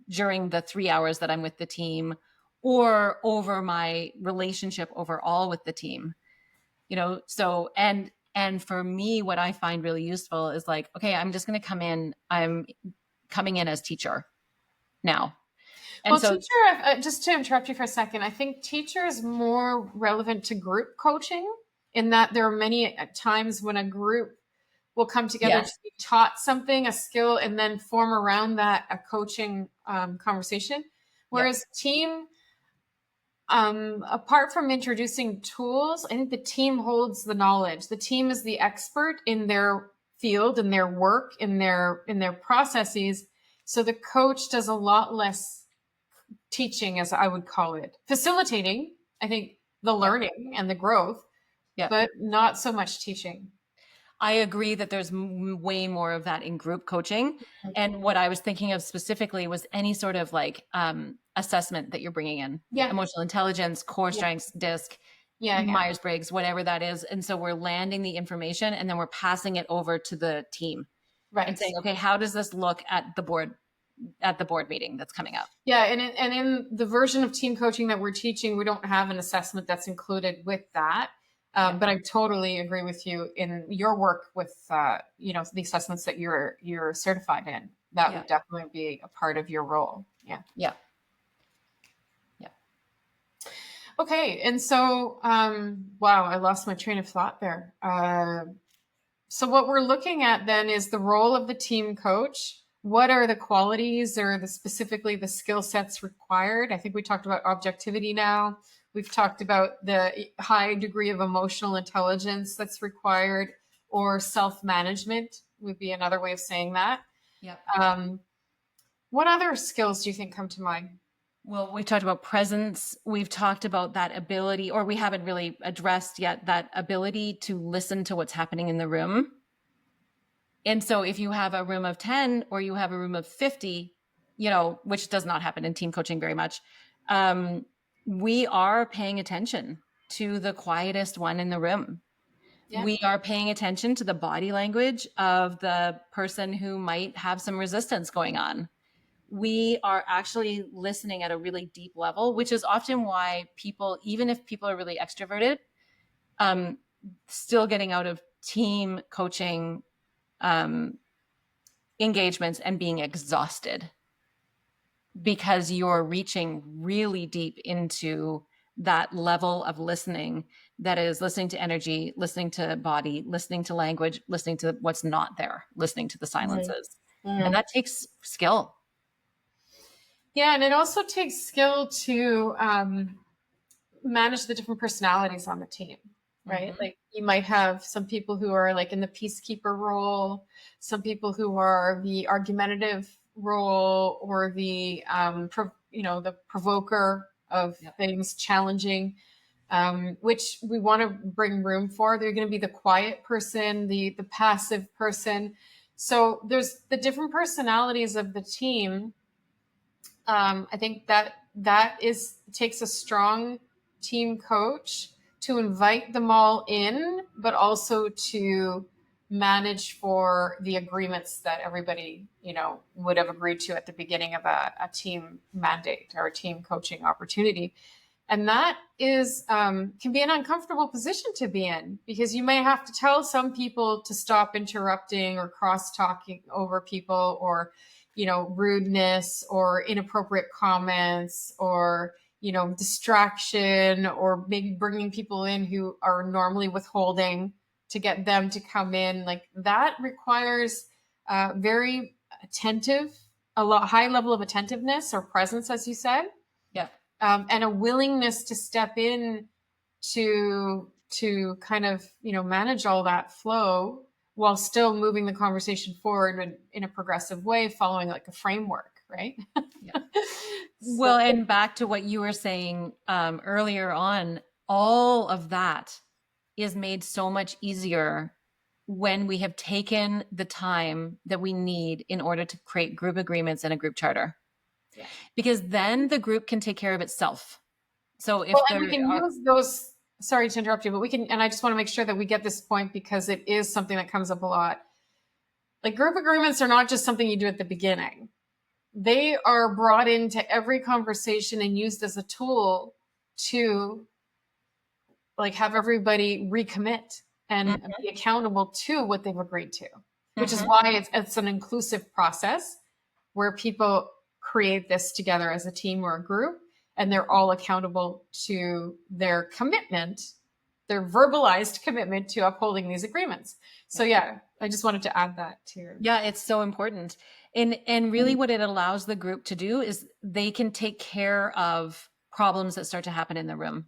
during the 3 hours that I'm with the team or over my relationship overall with the team. So, and for me, what I find really useful is like, okay, I'm just going to come in. I'm coming in as teacher now. And well, so, teacher, just to interrupt you for a second, I think teacher is more relevant to group coaching in that there are many times when a group will come together to be taught something, a skill, and then form around that a coaching conversation. Whereas team, apart from introducing tools, I think the team holds the knowledge. The team is the expert in their field, in their work, in their processes. So the coach does a lot less teaching, as I would call it, facilitating, I think, the learning and the growth, but not so much teaching. I agree that there's way more of that in group coaching. And what I was thinking of specifically was any sort of like assessment that you're bringing in. Emotional intelligence, core strengths, DISC, Myers-Briggs, whatever that is. And so we're landing the information and then we're passing it over to the team and saying, okay, how does this look at the board meeting that's coming up? Yeah. And in the version of team coaching that we're teaching, we don't have an assessment that's included with that. But I totally agree with you in your work with, the assessments that you're certified in. That would definitely be a part of your role. Yeah. Okay. And so, wow, I lost my train of thought there. So what we're looking at then is the role of the team coach. What are the qualities or specifically the skill sets required? I think we talked about objectivity now. We've talked about the high degree of emotional intelligence that's required, or self-management would be another way of saying that. What other skills do you think come to mind? Well, we've talked about presence. We've talked about that ability, or we haven't really addressed yet, that ability to listen to what's happening in the room. And so if you have a room of 10 or you have a room of 50, which does not happen in team coaching very much, we are paying attention to the quietest one in the room. We are paying attention to the body language of the person who might have some resistance going on. We are actually listening at a really deep level, which is often why people, even if people are really extroverted, still getting out of team coaching engagements and being exhausted because you're reaching really deep into that level of listening that is listening to energy, listening to body, listening to language, listening to what's not there, listening to the silences. And that takes skill. Yeah. And it also takes skill to manage the different personalities on the team, right? Like you might have some people who are like in the peacekeeper role, some people who are the argumentative role, or the, the provoker of things, challenging, which we want to bring room for. They're going to be the quiet person, the passive person. So there's the different personalities of the team. I think that takes a strong team coach to invite them all in, but also to manage for the agreements that everybody, would have agreed to at the beginning of a team mandate or a team coaching opportunity. And that is can be an uncomfortable position to be in, because you may have to tell some people to stop interrupting or cross talking over people, or rudeness or inappropriate comments, or distraction, or maybe bringing people in who are normally withholding to get them to come in. Like that requires very attentive, high level of attentiveness or presence, as you said. Yeah. And a willingness to step in to kind of manage all that flow while still moving the conversation forward in a progressive way, following like a framework, right? Yeah. Well, and back to what you were saying earlier on, all of that is made so much easier when we have taken the time that we need in order to create group agreements and a group charter. Yeah. Because then the group can take care of itself. So if And we can use those, sorry to interrupt you, but we can, and I just want to make sure that we get this point, because it is something that comes up a lot. Like group agreements are not just something you do at the beginning. They are brought into every conversation and used as a tool to like have everybody recommit and be accountable to what they've agreed to, which is why it's an inclusive process where people create this together as a team or a group, and they're all accountable to their commitment, their verbalized commitment to upholding these agreements. So yeah, I just wanted to add that too. Yeah, it's so important. And really what it allows the group to do is they can take care of problems that start to happen in the room.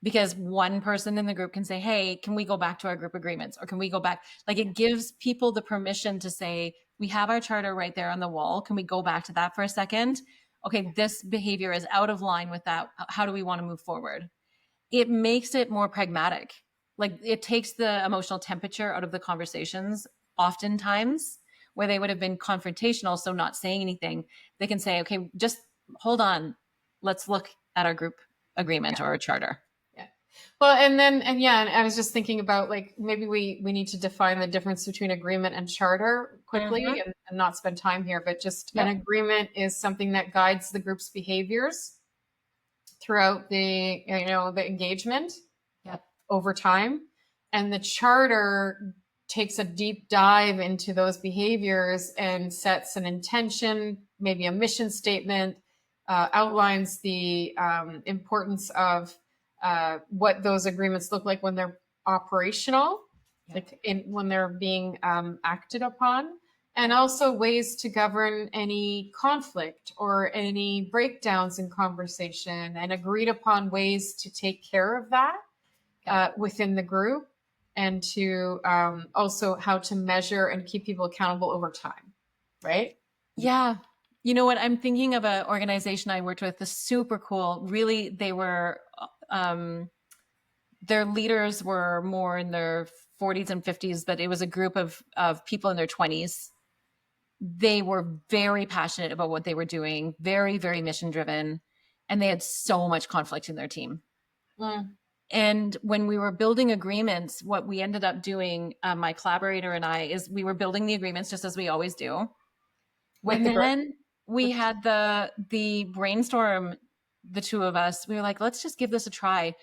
Because one person in the group can say, hey, can we go back to our group agreements? Or can we go back? Like it gives people the permission to say, we have our charter right there on the wall. Can we go back to that for a second? Okay, this behavior is out of line with that. How do we want to move forward? It makes it more pragmatic. Like it takes the emotional temperature out of the conversations oftentimes where they would have been confrontational, so not saying anything. They can say, okay, just hold on. Let's look at our group agreement or a charter. Well, and I was just thinking about like maybe we need to define the difference between agreement and charter quickly, and not spend time here, but just an agreement is something that guides the group's behaviors throughout the the engagement over time, and the charter takes a deep dive into those behaviors and sets an intention, maybe a mission statement, outlines the importance of what those agreements look like when they're operational, like when they're being acted upon, and also ways to govern any conflict or any breakdowns in conversation, and agreed upon ways to take care of that within the group, and to also how to measure and keep people accountable over time, right? Yeah. You know what? I'm thinking of an organization I worked with, the super cool. Really, they were their leaders were more in their 40s and 50s, but it was a group of people in their 20s. They were very passionate about what they were doing, very, very mission driven, and they had so much conflict in their team. And when we were building agreements, what we ended up doing, my collaborator and I, is we were building the agreements just as we always do. And then we had the brainstorm, the two of us. We were like, let's just give this a try.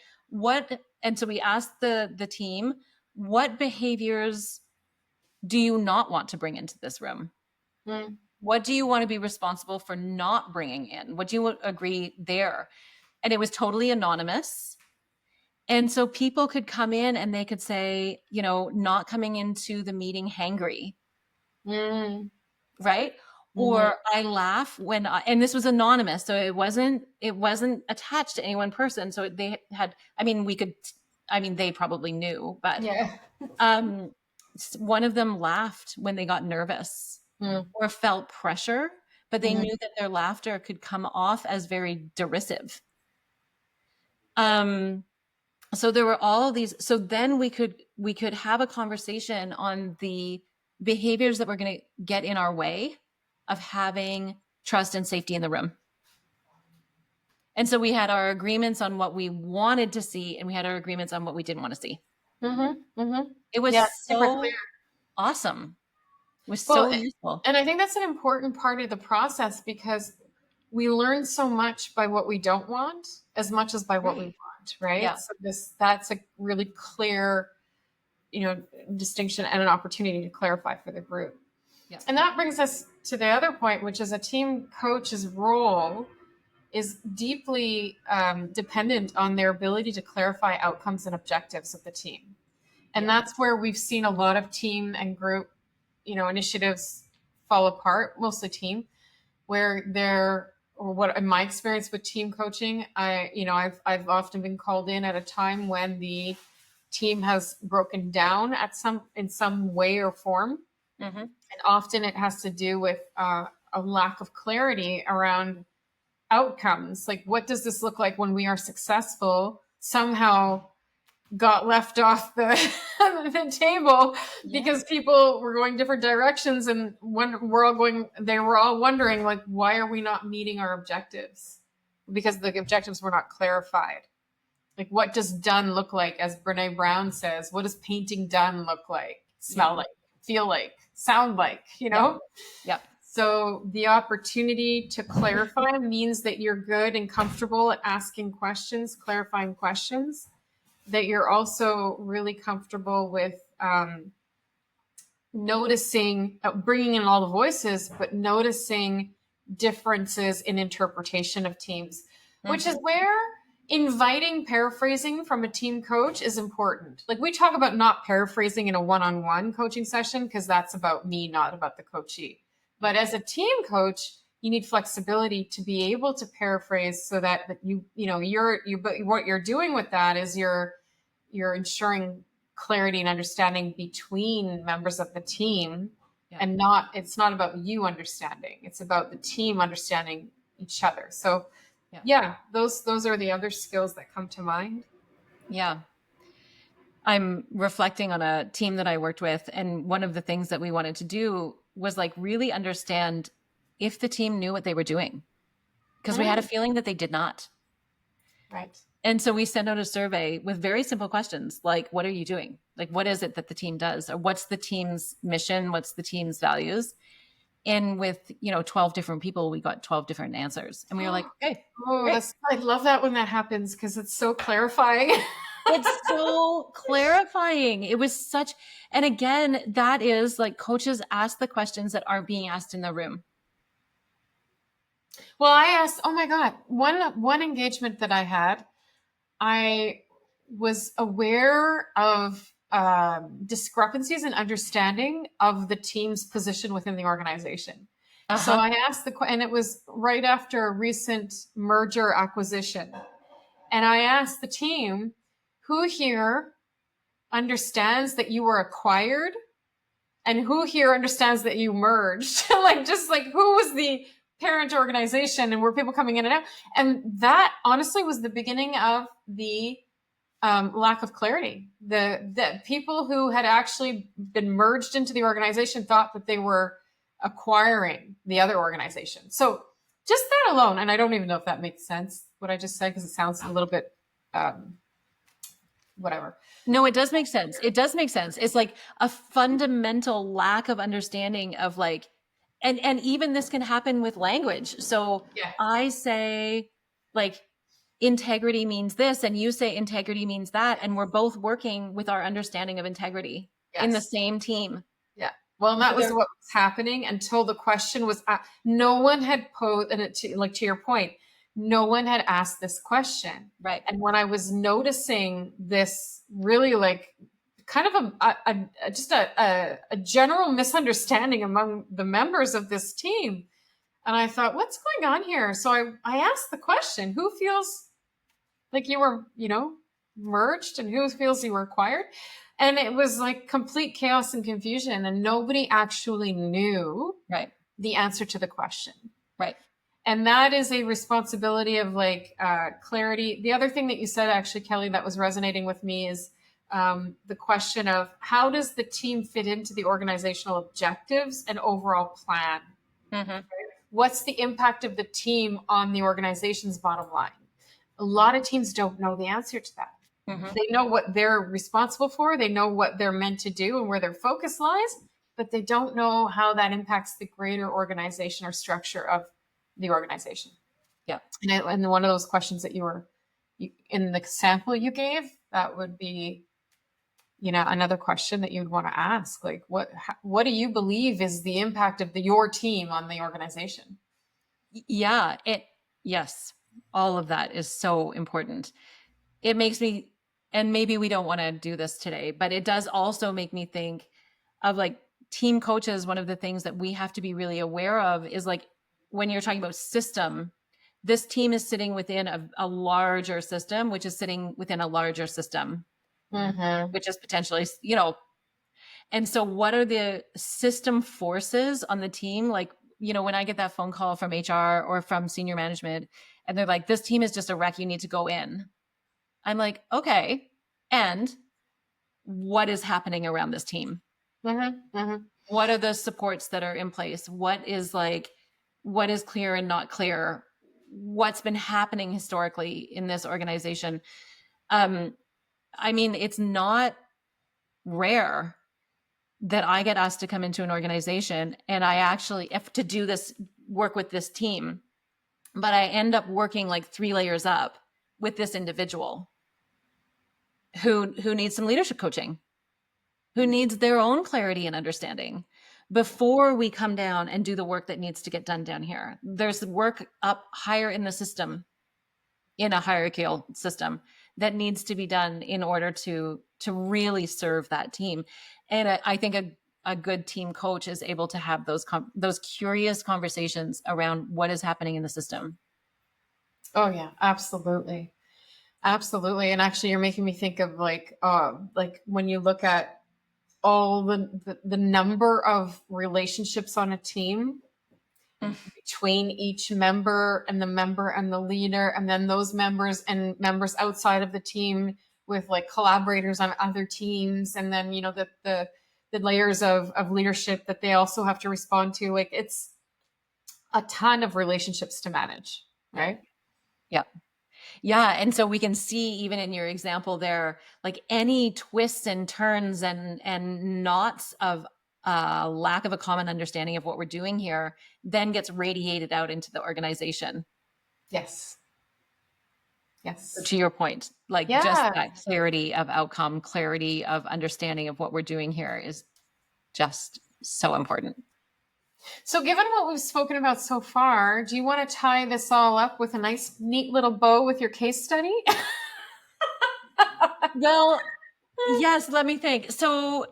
And so we asked the team, what behaviors do you not want to bring into this room? What do you want to be responsible for not bringing in? What do you agree there? And it was totally anonymous. And so people could come in and they could say, not coming into the meeting hangry. Right? Or I laugh when and this was anonymous, so it wasn't attached to any one person. So they had, they probably knew, but one of them laughed when they got nervous or felt pressure, but they knew that their laughter could come off as very derisive. So there were all these. So then we could have a conversation on the behaviors that were going to get in our way of having trust and safety in the room. And so we had our agreements on what we wanted to see, and we had our agreements on what we didn't want to see. It was so awesome. It was so useful. And I think that's an important part of the process, because we learn so much by what we don't want as much as by what we Right. want, right? Yeah. So that's a really clear, distinction and an opportunity to clarify for the group. Yeah. And that brings us to the other point, which is a team coach's role is deeply dependent on their ability to clarify outcomes and objectives of the team. And Yeah. that's where we've seen a lot of team and group, initiatives fall apart, mostly team, where they're, or what in my experience with team coaching, I've often been called in at a time when the team has broken down in some way or form. Mm-hmm. And often it has to do with a lack of clarity around outcomes. Like, what does this look like when we are successful? Somehow got left off the table because people were going different directions, and when they were all wondering, like, why are we not meeting our objectives? Because the objectives were not clarified. Like, what does done look like? As Brene Brown says, what does painting done look like, smell like, feel like, sound like, Yep. So the opportunity to clarify means that you're good and comfortable at asking questions, clarifying questions, that you're also really comfortable with noticing, bringing in all the voices, but noticing differences in interpretation of teams, which is where inviting paraphrasing from a team coach is important. Like, we talk about not paraphrasing in a one-on-one coaching session because that's about me, not about the coachee. But as a team coach, you need flexibility to be able to paraphrase so that but what you're doing with that is you're ensuring clarity and understanding between members of the team, and it's not about you understanding, it's about the team understanding each other. So those are the other skills that come to mind. Yeah. I'm reflecting on a team that I worked with, and one of the things that we wanted to do was like really understand if the team knew what they were doing, because we had a feeling that they did not. Right. And so we sent out a survey with very simple questions like, what are you doing? Like, what is it that the team does? Or what's the team's mission? What's the team's values? And with, 12 different people, we got 12 different answers. And we were like, okay. I love that when that happens because it's so clarifying. It's so clarifying. It was such, and again, that is like coaches ask the questions that aren't being asked in the room. Well, I asked, oh my God, one engagement that I had, I was aware of discrepancies in understanding of the team's position within the organization. So I asked and it was right after a recent merger acquisition. And I asked the team, who here understands that you were acquired? And who here understands that you merged? just who was the parent organization, and were people coming in and out? And that honestly was the beginning of the lack of clarity. The people who had actually been merged into the organization thought that they were acquiring the other organization. So just that alone, and I don't even know if that makes sense, what I just said, because it sounds a little bit whatever. No, it does make sense. It does make sense. It's like a fundamental lack of understanding of like, and even this can happen with language. So I say like integrity means this, and you say integrity means that, and we're both working with our understanding of integrity in the same team. Yeah. Well, and that was what was happening until the question was, no one had posed, and to your point, no one had asked this question. Right. And when I was noticing this really like kind of a general misunderstanding among the members of this team. And I thought, what's going on here? So I asked the question, who feels like you were, merged, and who feels you were acquired? And it was like complete chaos and confusion, and nobody actually knew the answer to the question. Right. And that is a responsibility of clarity. The other thing that you said, actually, Kelly, that was resonating with me is the question of how does the team fit into the organizational objectives and overall plan? Mm-hmm. What's the impact of the team on the organization's bottom line? A lot of teams don't know the answer to that. Mm-hmm. They know what they're responsible for. They know what they're meant to do and where their focus lies, but they don't know how that impacts the greater organization or structure of the organization. Yeah. And one of those questions that in the sample you gave, that would be, another question that you'd want to ask, like, what do you believe is the impact of your team on the organization? Yeah. Yes, all of that is so important. It makes me, and maybe we don't want to do this today, but it does also make me think of like team coaches. One of the things that we have to be really aware of is like when you're talking about system, this team is sitting within a larger system, which is sitting within a larger system, Mm-hmm. which is potentially, and so what are the system forces on the team? Like, when I get that phone call from HR or from senior management and they're like, this team is just a wreck, you need to go in. I'm like, okay. And what is happening around this team? Mm-hmm. Mm-hmm. What are the supports that are in place? What is clear and not clear? What's been happening historically in this organization? I mean, it's not rare that I get asked to come into an organization and I actually have to do this work with this team, but I end up working like 3 layers up with this individual who needs some leadership coaching, who needs their own clarity and understanding before we come down and do the work that needs to get done down here. There's work up higher in the system, in a hierarchical system, that needs to be done in order to really serve that team. And I think a good team coach is able to have those curious conversations around what is happening in the system. Oh yeah, absolutely. Absolutely. And actually you're making me think of like when you look at all the number of relationships on a team between each member and the member and the leader, and then those members and members outside of the team with like collaborators on other teams, and then the layers of leadership that they also have to respond to. Like, it's a ton of relationships to manage, right? Yeah. Yeah. And so we can see, even in your example there, like any twists and turns and knots of lack of a common understanding of what we're doing here then gets radiated out into the organization. Yes. So Yes. to your point, like just Yeah. that clarity of outcome, clarity of understanding of what we're doing here is just so important. So, given what we've spoken about so far, do you want to tie this all up with a nice, neat little bow with your case study? Well, yes, let me think. So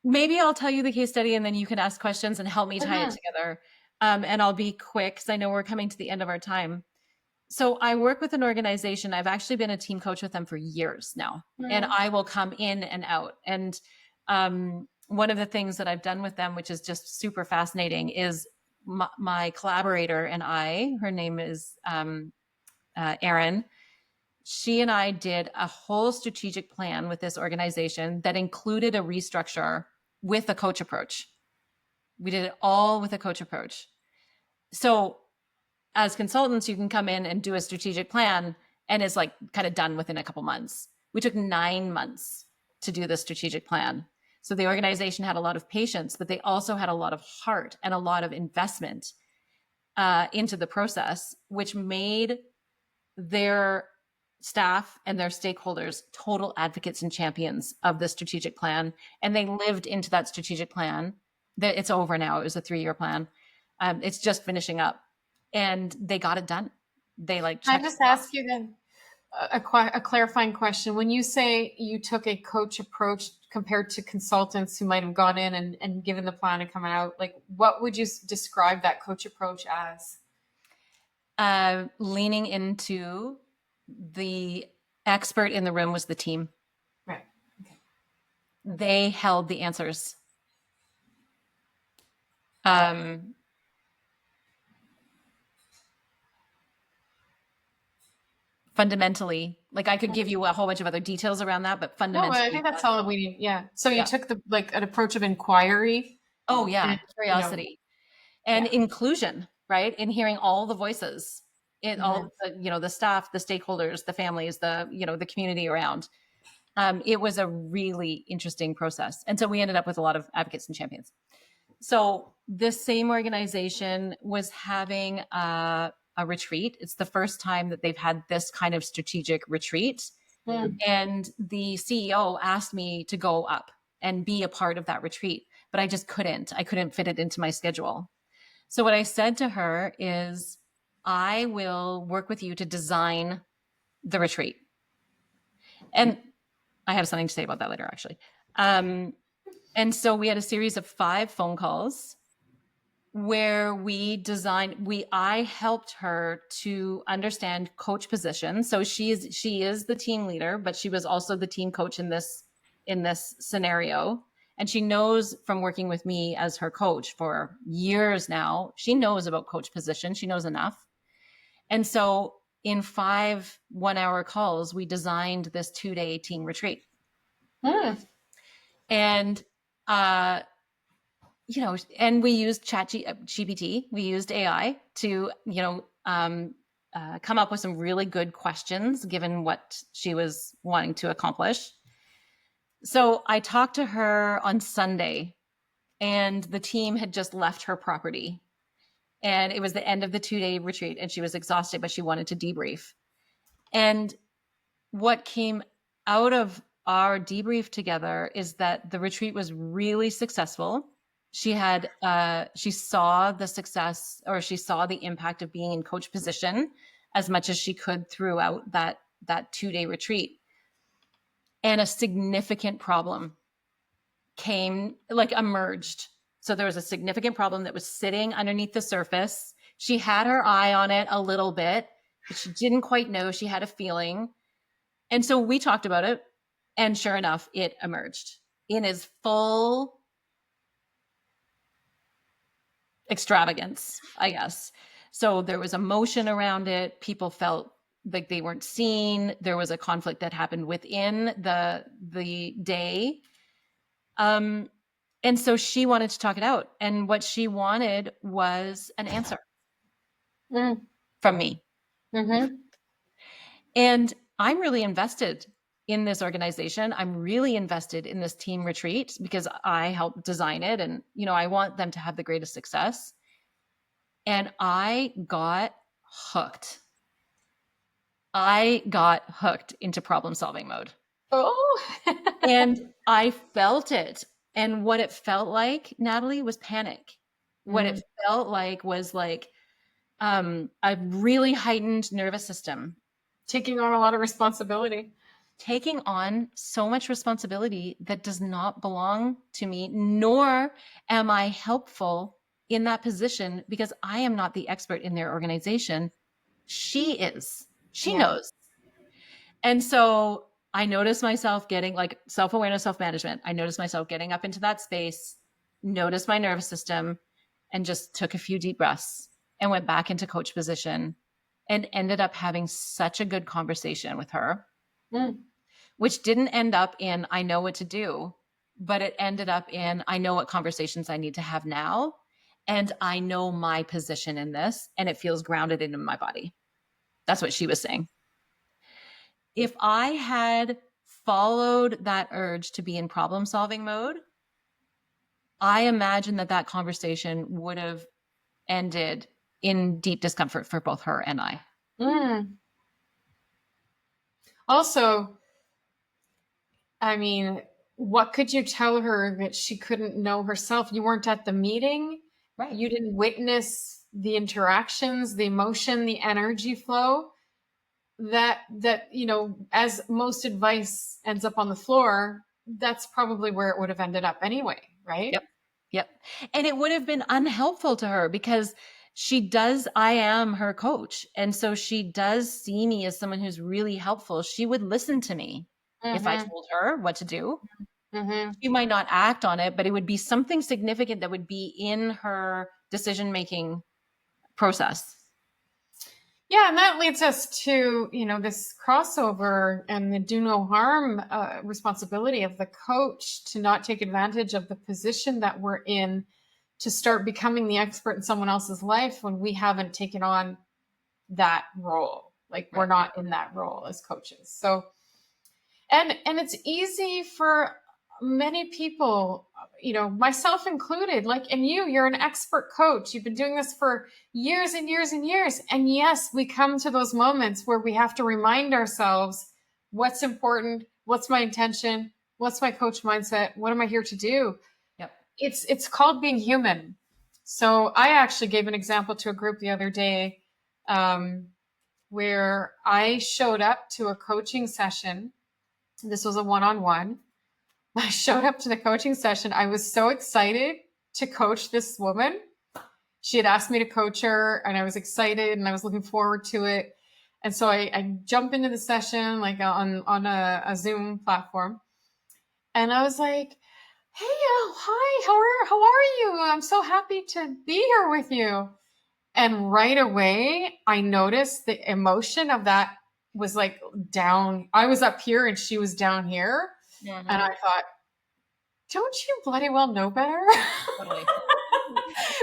maybe I'll tell you the case study and then you can ask questions and help me tie it Mhm. together. And I'll be quick because I know we're coming to the end of our time. So I work with an organization. I've actually been a team coach with them for years now, and Mhm. I will come in and out. And one of the things that I've done with them, which is just super fascinating, is my collaborator and I, her name is Erin. She and I did a whole strategic plan with this organization that included a restructure with a coach approach. We did it all with a coach approach. So as consultants, you can come in and do a strategic plan and it's like kind of done within a couple months. We took 9 months to do the strategic plan. So the organization had a lot of patience, but they also had a lot of heart and a lot of investment into the process, which made their staff and their stakeholders total advocates and champions of the strategic plan. And they lived into that strategic plan. It's over now. It was a 3-year plan. It's just finishing up, and they got it done. They like Can I checked just it off. ask you then a clarifying question? When you say you took a coach approach compared to consultants who might have gone in and given the plan and come out, like, what would you describe that coach approach as? Leaning into the expert in the room was the team. Right. Okay. They held the answers. Um, Fundamentally, like I could give you a whole bunch of other details around that, but No, but I fundamentally, think that's all that we need. Yeah. So you yeah. took an approach of inquiry, Oh and yeah, curiosity and yeah. inclusion, right? In hearing all the voices, in Mhm. all the, the staff, the stakeholders, the families, the community around. It was a really interesting process. And so we ended up with a lot of advocates and champions. So this same organization was having a a retreat. It's the first time that they've had this kind of strategic retreat. Mm. And the CEO asked me to go up and be a part of that retreat, but I just couldn't. I couldn't fit it into my schedule. So what I said to her is, I will work with you to design the retreat. And I have something to say about that later, actually. And so we had a series of 5 phone calls where I helped her to understand coach position. So she is the team leader, but she was also the team coach in this scenario. And she knows from working with me as her coach for years now, she knows about coach position. She knows enough. And so in 5 1-hour calls, we designed this 2-day team retreat. Mm. And, and we used GPT, we used AI to, come up with some really good questions given what she was wanting to accomplish. So I talked to her on Sunday, and the team had just left her property. And it was the end of the 2-day retreat, and she was exhausted, but she wanted to debrief. And what came out of our debrief together is that the retreat was really successful. She saw the success, or she saw the impact of being in coach position as much as she could throughout that 2-day retreat. And a significant problem emerged. So there was a significant problem that was sitting underneath the surface. She had her eye on it a little bit, but she didn't quite know. She had a feeling. And so we talked about it, and sure enough, it emerged in its full extravagance, I guess. So there was emotion around it. People felt like they weren't seen. There was a conflict that happened within the day. And so she wanted to talk it out. And what she wanted was an answer from me. Mm-hmm. And I'm really invested in this organization. I'm really invested in this team retreat because I helped design it, and I want them to have the greatest success. And I got hooked. I got hooked into problem solving mode. Oh. And I felt it. And what it felt like, Nathalie, was panic. What it felt like was like a really heightened nervous system. Taking on a lot of responsibility. Taking on so much responsibility that does not belong to me, nor am I helpful in that position because I am not the expert in their organization. She is. She knows. And so I noticed myself getting self-awareness, self-management. I noticed myself getting up into that space, noticed my nervous system, and just took a few deep breaths and went back into coach position and ended up having such a good conversation with her, which didn't end up in, I know what to do, but it ended up in, I know what conversations I need to have now. And I know my position in this, and it feels grounded into my body. That's what she was saying. If I had followed that urge to be in problem solving mode, I imagine that conversation would have ended in deep discomfort for both her and I. Also, I mean, what could you tell her that she couldn't know herself? You weren't at the meeting. Right. You didn't witness the interactions, the emotion, the energy flow. That as most advice ends up on the floor, that's probably where it would have ended up anyway, right? Yep. And it would have been unhelpful to her because I am her coach. And so she does see me as someone who's really helpful. She would listen to me if I told her what to do. She might not act on it, but it would be something significant that would be in her decision-making process. Yeah, and that leads us to, this crossover and the do no harm responsibility of the coach to not take advantage of the position that we're in to start becoming the expert in someone else's life when we haven't taken on that role. Like we're not in that role as coaches. So, and it's easy for many people, myself included, like, and you're an expert coach. You've been doing this for years and years and years. And yes, we come to those moments where we have to remind ourselves what's important, what's my intention, what's my coach mindset, what am I here to do? Yep. It's called being human. So I actually gave an example to a group the other day, where I showed up to a coaching session. This was a one-on-one. I showed up to the coaching session. I was so excited to coach this woman. She had asked me to coach her, and I was excited and I was looking forward to it. And so I jump into the session like on a Zoom platform. And I was like, hey, hi, how are you? I'm so happy to be here with you. And right away, I noticed the emotion of that was like down. I was up here and she was down here. Mm-hmm. And I thought, don't you bloody well know better? Totally.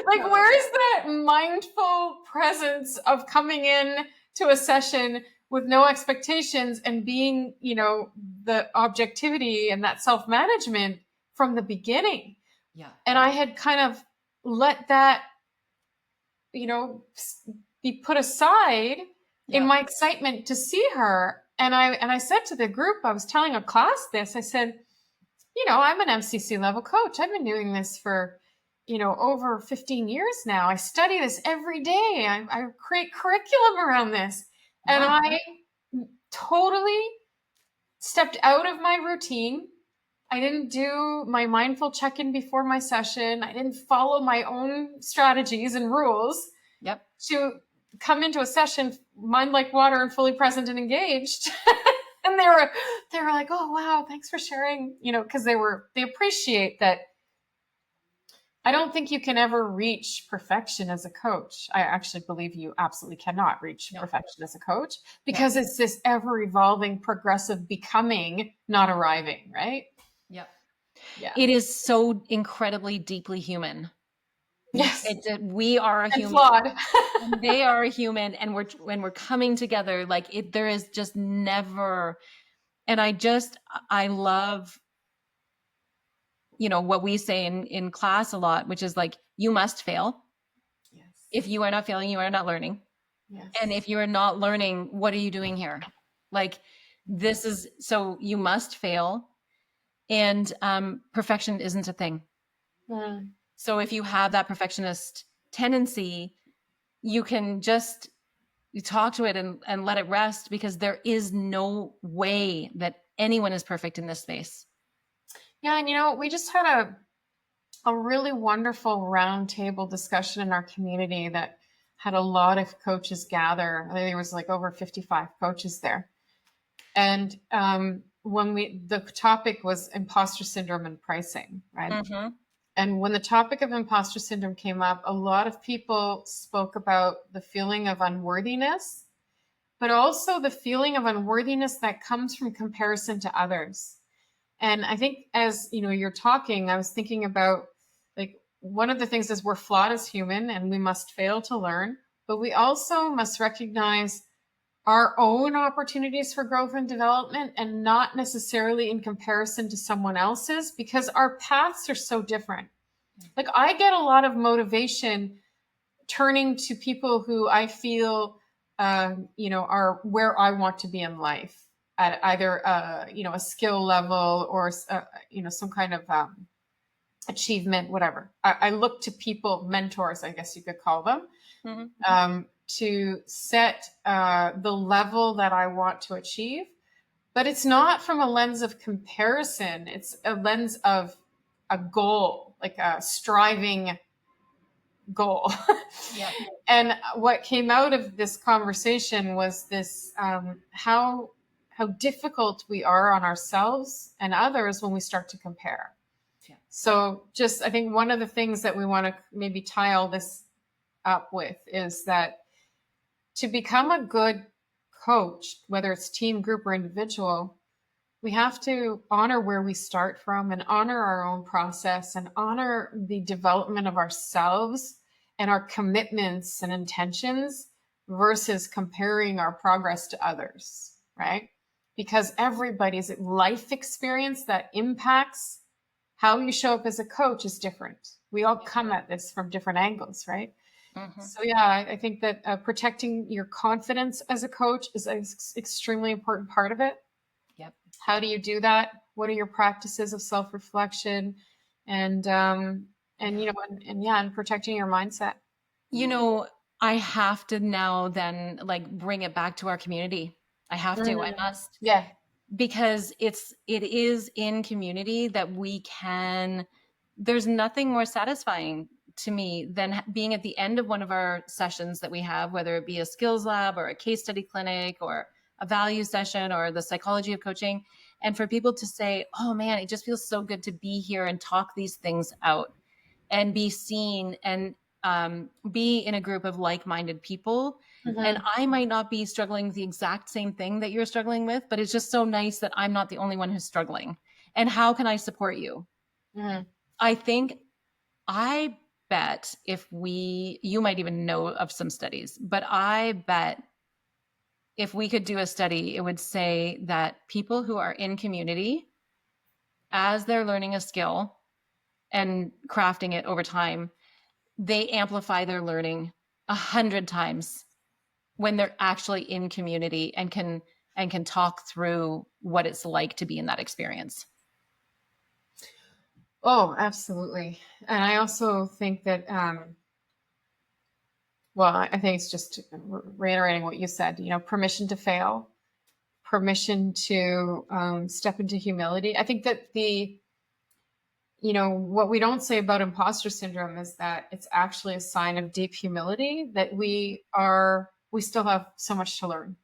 Like, where is that mindful presence of coming in to a session with no expectations and being, the objectivity and that self-management from the beginning? Yeah. And I had kind of let that, be put aside in my excitement to see her. And I said to the group, I was telling a class this, I said, I'm an MCC level coach. I've been doing this for, over 15 years now. I study this every day. I create curriculum around this. And I totally stepped out of my routine. I didn't do my mindful check-in before my session. I didn't follow my own strategies and rules. Yep. To come into a session, mind like water and fully present and engaged. And they were like, oh, wow, thanks for sharing, because they appreciate that. I don't think you can ever reach perfection as a coach. I actually believe you absolutely cannot reach perfection as a coach, because it's this ever evolving, progressive becoming, not arriving, right? Yep. Yeah. It is so incredibly deeply human. Yes. We are a human. Flawed. And they are a human, and when we're coming together, like there is just never. And I love, what we say in class a lot, which is like, you must fail. Yes. If you are not failing, you are not learning. Yes. And if you are not learning, what are you doing here? Like, so you must fail. And perfection isn't a thing. Mm. So if you have that perfectionist tendency, you can just talk to it and let it rest, because there is no way that anyone is perfect in this space. Yeah. And we just had a really wonderful roundtable discussion in our community that had a lot of coaches gather. I think there was like over 55 coaches there. And the topic was imposter syndrome and pricing, right? Mm-hmm. And when the topic of imposter syndrome came up, a lot of people spoke about the feeling of unworthiness, but also the feeling of unworthiness that comes from comparison to others. And I think as you're talking, I was thinking about, like, one of the things is we're flawed as human and we must fail to learn, but we also must recognize our own opportunities for growth and development, and not necessarily in comparison to someone else's, because our paths are so different. Like, I get a lot of motivation turning to people who I feel, are where I want to be in life, at either, a skill level or, some kind of achievement, whatever. I look to people, mentors, I guess you could call them, mm-hmm. To set the level that I want to achieve. But it's not from a lens of comparison. It's a lens of a goal, like a striving goal. Yeah. And what came out of this conversation was this, how difficult we are on ourselves and others when we start to compare. Yeah. So just, I think one of the things that we want to maybe tie all this up with is that to become a good coach, whether it's team, group, or individual, we have to honor where we start from and honor our own process and honor the development of ourselves and our commitments and intentions versus comparing our progress to others, right? Because everybody's life experience that impacts how you show up as a coach is different. We all come at this from different angles, right? Mm-hmm. So yeah, I think that protecting your confidence as a coach is an extremely important part of it. Yep. How do you do that? What are your practices of self-reflection, and and and protecting your mindset. You know, I have to now then like bring it back to our community. I have to. I Mhm. must. Yeah. Because it is in community that we can, there's nothing more satisfying to me than being at the end of one of our sessions that we have, whether it be a skills lab or a case study clinic or a value session or the psychology of coaching, and for people to say, oh man, it just feels so good to be here and talk these things out and be seen and be in a group of like-minded people. And Hmm. I might not be struggling with the exact same thing that you're struggling with, but it's just so nice that I'm not the only one who's struggling. And how can I support you? Hmm. I think, I bet if you might even know of some studies, but I bet if we could do a study, it would say that people who are in community as they're learning a skill and crafting it over time, they amplify their learning 100 times when they're actually in community and can talk through what it's like to be in that experience. Oh, absolutely. And I also think that, well, I think it's just reiterating what you said, permission to fail, permission to step into humility. I think that what we don't say about imposter syndrome is that it's actually a sign of deep humility, that we still have so much to learn.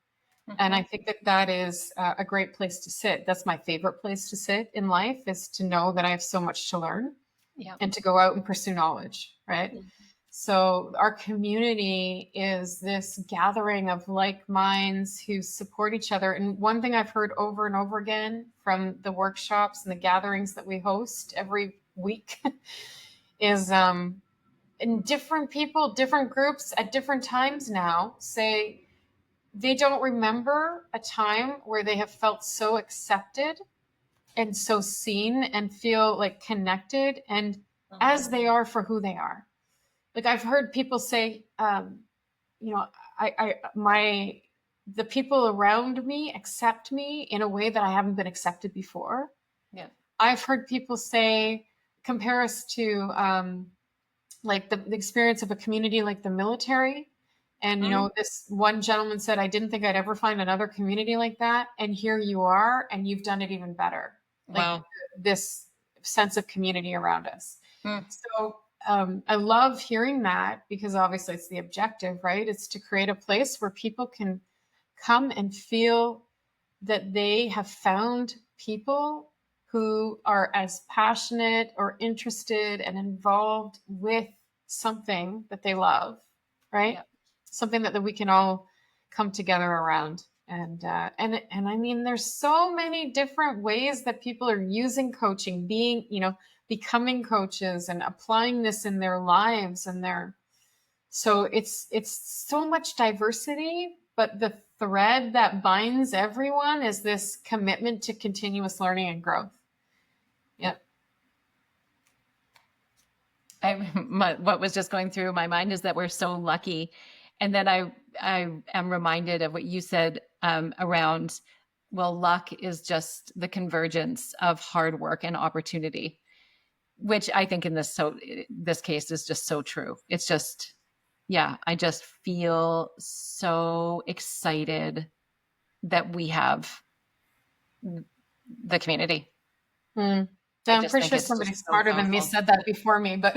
And I Mm-hmm. think that that is a great place to sit. That's my favorite place to sit in life, is to know that I have so much to learn Yeah. and to go out and pursue knowledge, right? Mm-hmm. So our community is this gathering of like minds who support each other. And one thing I've heard over and over again from the workshops and the gatherings that we host every week is in different people, different groups at different times now say they don't remember a time where they have felt so accepted and so seen and feel like connected and as they are for who they are. Like I've heard people say, you know, my the people around me accept me in a way that I haven't been accepted before. Yeah. I've heard people say, compare us to like the experience of a community like the military. And Mm. this one gentleman said, I didn't think I'd ever find another community like that. And here you are, and you've done it even better. Like Wow. this sense of community around us. Mm. So I love hearing that, because obviously it's the objective, right? It's to create a place where people can come and feel that they have found people who are as passionate or interested and involved with something that they love, right? Yeah. Something that we can all come together around. And I mean, there's so many different ways that people are using coaching, becoming coaches and applying this in their lives and so it's so much diversity, but the thread that binds everyone is this commitment to continuous learning and growth. Yeah. What was just going through my mind is that we're so lucky. And then I am reminded of what you said around, well, luck is just the convergence of hard work and opportunity, which I think in this case is just so true. It's just, yeah, I just feel so excited that we have the community. Mm. I I'm just pretty think sure it's somebody just so smarter than me powerful. said that before me, but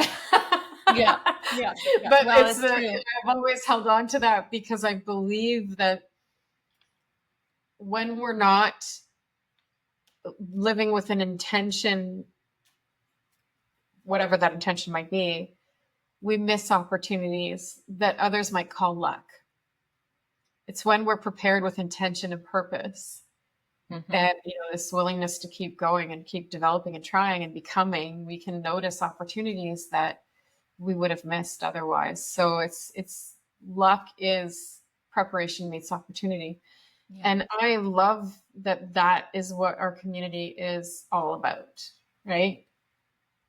Yeah, yeah, yeah. but Well, it's true. I've always held on to that because I believe that when we're not living with an intention, whatever that intention might be, we miss opportunities that others might call luck. It's when we're prepared with intention and purpose, Hmm. and this willingness to keep going and keep developing and trying and becoming, we can notice opportunities that we would have missed otherwise. So it's luck is preparation meets opportunity. Yeah. And I love that that is what our community is all about, right?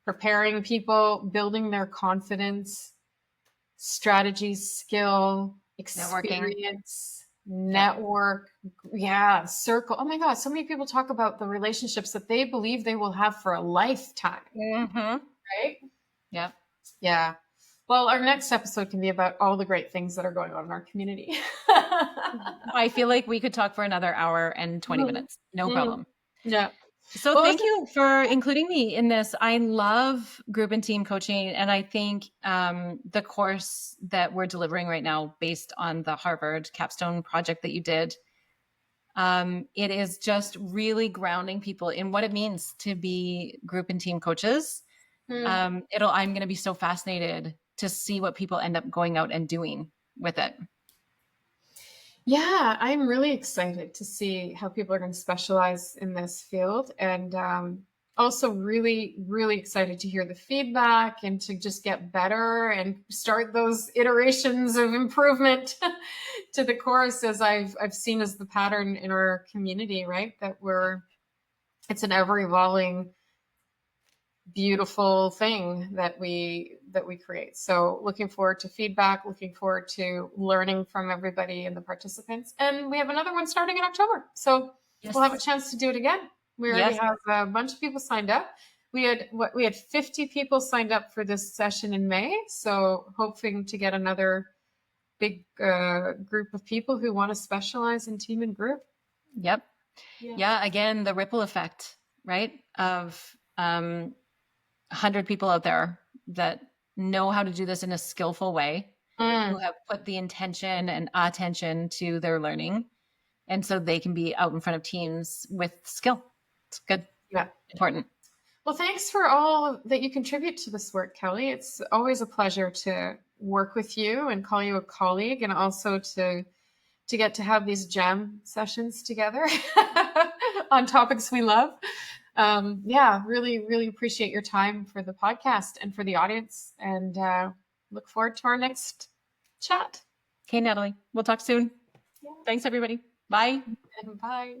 preparing people, building their confidence, strategy, skill, experience, network, circle. Oh my God, so many people talk about the relationships that they believe they will have for a lifetime, right? Yep. Yeah. Well, our next episode can be about all the great things that are going on in our community. I feel like we could talk for another hour and 20 minutes. No problem. Yeah. So Well, thank you for including me in this. I love group and team coaching. And I think the course that we're delivering right now, based on the Harvard capstone project that you did, it is just really grounding people in what it means to be group and team coaches. I'm going to be so fascinated to see what people end up going out and doing with it. Yeah, I'm really excited to see how people are going to specialize in this field, and also really, really excited to hear the feedback and to just get better and start those iterations of improvement to the course, as I've seen as the pattern in our community, right? That it's an ever evolving, beautiful thing that we create. So looking forward to feedback, looking forward to learning from everybody and the participants. And we have another one starting in October. So we'll have a chance to do it again. We already have a bunch of people signed up. We had 50 people signed up for this session in May. So hoping to get another big group of people who want to specialize in team and group. Yep. Yeah. Again, the ripple effect, right? Of 100 people out there that know how to do this in a skillful way, who have put the intention and attention to their learning. And so they can be out in front of teams with skill. It's good. Yeah. Important. Well, thanks for all that you contribute to this work, Kelly. It's always a pleasure to work with you and call you a colleague, and also to get to have these jam sessions together on topics we love. Really, really appreciate your time for the podcast and for the audience, and look forward to our next chat. Okay, Nathalie, we'll talk soon. Thanks, everybody. Bye. And bye.